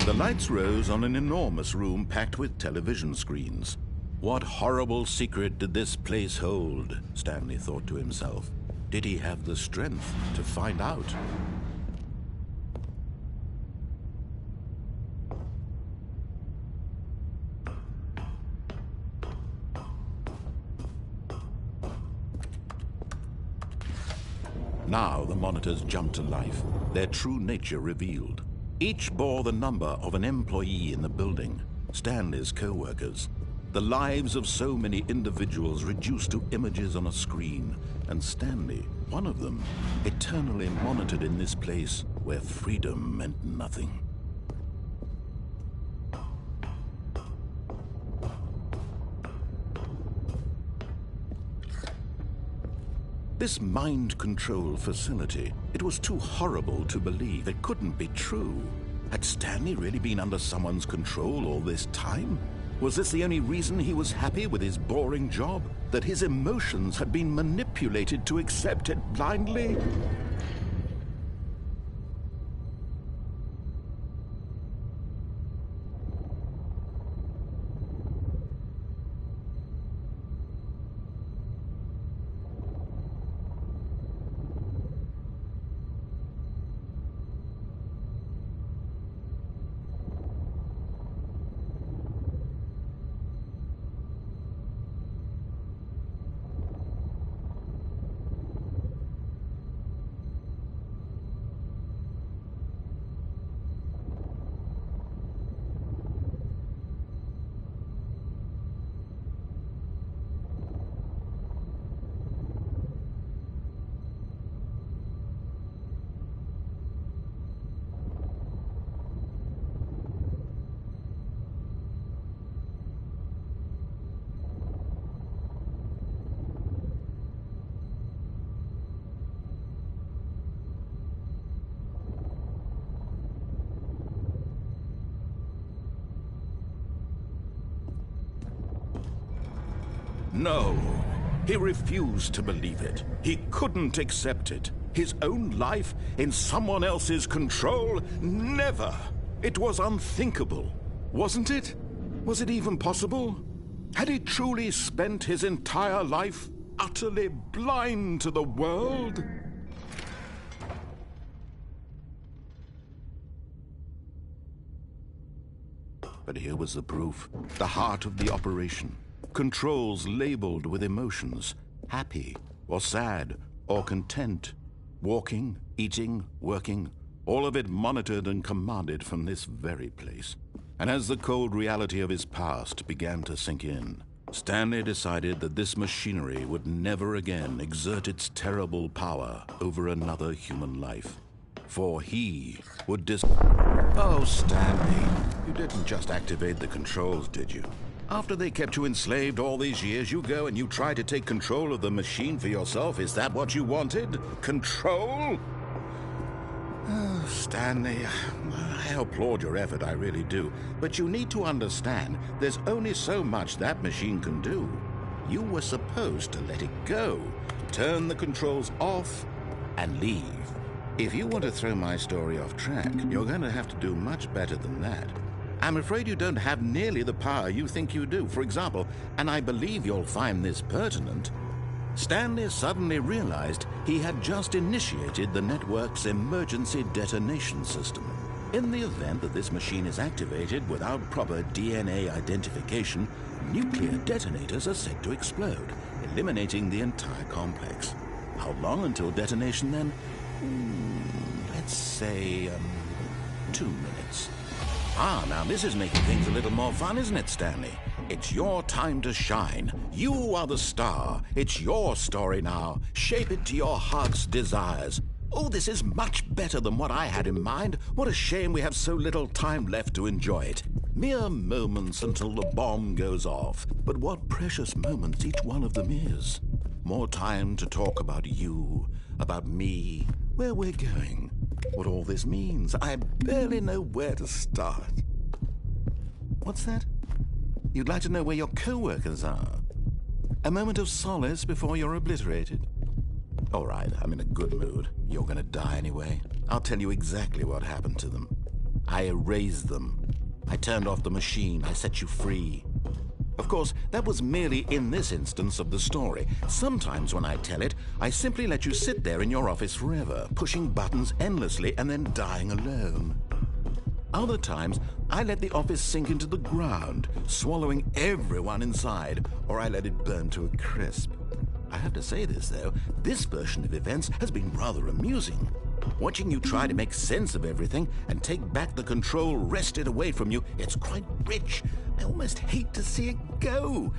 The lights rose on an enormous room packed with television screens. What horrible secret did this place hold? Stanley thought to himself. Did he have the strength to find out? Now the monitors jumped to life, their true nature revealed. Each bore the number of an employee in the building, Stanley's co-workers. The lives of so many individuals reduced to images on a screen, and Stanley, one of them, eternally monitored in this place where freedom meant nothing. This mind control facility, it was too horrible to believe. It couldn't be true. Had Stanley really been under someone's control all this time? Was this the only reason he was happy with his boring job? That his emotions had been manipulated to accept it blindly? No, he refused to believe it. He couldn't accept it. His own life in someone else's control? Never! It was unthinkable, wasn't it? Was it even possible? Had he truly spent his entire life utterly blind to the world? But here was the proof, the heart of the operation. Controls labeled with emotions, happy or sad or content, walking, eating, working, all of it monitored and commanded from this very place. And as the cold reality of his past began to sink in, Stanley decided that this machinery would never again exert its terrible power over another human life. For he would Oh, Stanley, you didn't just activate the controls, did you? After they kept you enslaved all these years, you go and you try to take control of the machine for yourself. Is that what you wanted? Control? Oh, Stanley, I applaud your effort, I really do. But you need to understand, there's only so much that machine can do. You were supposed to let it go, turn the controls off, and leave. If you want to throw my story off track, you're going to have to do much better than that. I'm afraid you don't have nearly the power you think you do. For example, and I believe you'll find this pertinent, Stanley suddenly realized he had just initiated the network's emergency detonation system. In the event that this machine is activated without proper DNA identification, nuclear detonators are said to explode, eliminating the entire complex. How long until detonation then? Let's say, 2 minutes. Ah, now this is making things a little more fun, isn't it, Stanley? It's your time to shine. You are the star. It's your story now. Shape it to your heart's desires. Oh, this is much better than what I had in mind. What a shame we have so little time left to enjoy it. Mere moments until the bomb goes off. But what precious moments each one of them is. More time to talk about you, about me, where we're going, what all this means. I barely know where to start. What's that? You'd like to know where your co-workers are? A moment of solace before you're obliterated? All right, I'm in a good mood. You're gonna die anyway. I'll tell you exactly what happened to them. I erased them. I turned off the machine. I set you free. Of course, that was merely in this instance of the story. Sometimes when I tell it, I simply let you sit there in your office forever, pushing buttons endlessly and then dying alone. Other times, I let the office sink into the ground, swallowing everyone inside, or I let it burn to a crisp. I have to say this, though, this version of events has been rather amusing. Watching you try to make sense of everything and take back the control wrested away from you, it's quite rich. I almost hate to see it go.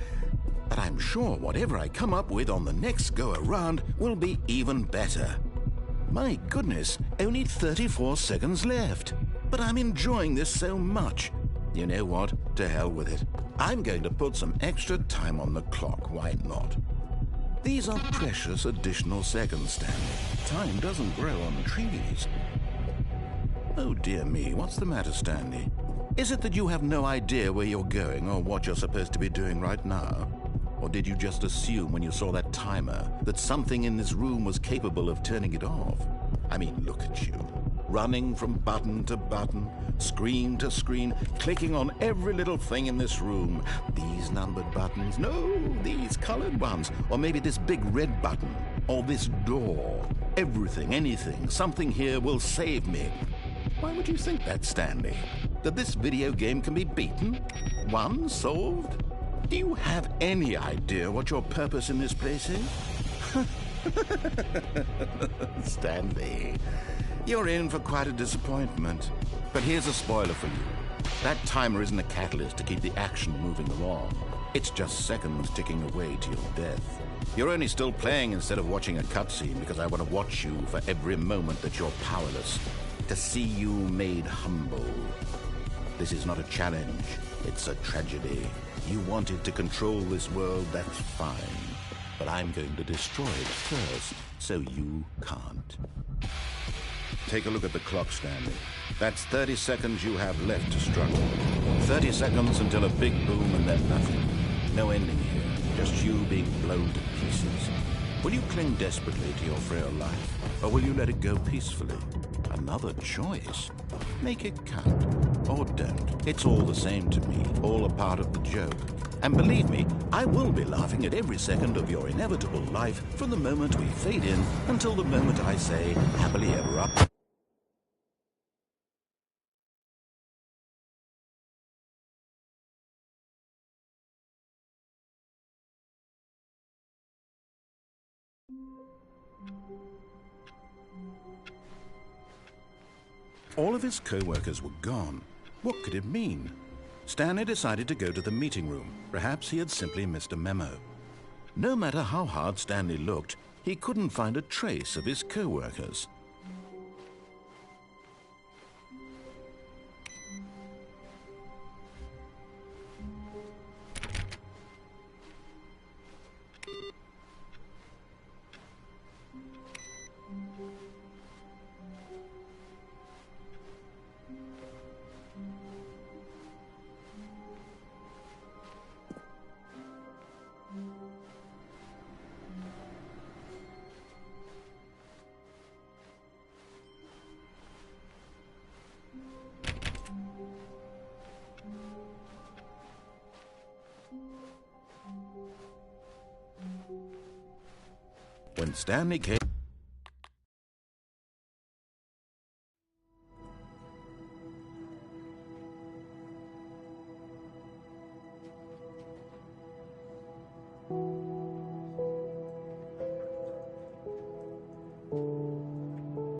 But I'm sure whatever I come up with on the next go-around will be even better. My goodness, only 34 seconds left. But I'm enjoying this so much. You know what? To hell with it. I'm going to put some extra time on the clock, why not? These are precious additional seconds, Stanley. Time doesn't grow on trees. Oh dear me, what's the matter, Stanley? Is it that you have no idea where you're going or what you're supposed to be doing right now? Or did you just assume when you saw that timer that something in this room was capable of turning it off? I mean, look at you. Running from button to button, screen to screen, clicking on every little thing in this room. These numbered buttons, no, these colored ones. Or maybe this big red button, or this door. Everything, anything, something here will save me. Why would you think that, Stanley? That this video game can be beaten? Won? Solved? Do you have any idea what your purpose in this place is? Stanley, you're in for quite a disappointment. But here's a spoiler for you. That timer isn't a catalyst to keep the action moving along. It's just seconds ticking away to your death. You're only still playing instead of watching a cutscene because I want to watch you for every moment that you're powerless. To see you made humble. This is not a challenge. It's a tragedy. You wanted to control this world, that's fine. But I'm going to destroy it first, so you can't. Take a look at the clock, Stanley. That's 30 seconds you have left to struggle. 30 seconds until a big boom and then nothing. No ending here, just you being blown to pieces. Will you cling desperately to your frail life, or will you let it go peacefully? Another choice. Make it count, or don't. It's all the same to me, all a part of the joke. And believe me, I will be laughing at every second of your inevitable life from the moment we fade in until the moment I say, happily ever up. All of his co-workers were gone. What could it mean? Stanley decided to go to the meeting room. Perhaps he had simply missed a memo. No matter how hard Stanley looked, he couldn't find a trace of his co-workers. When Stanley came...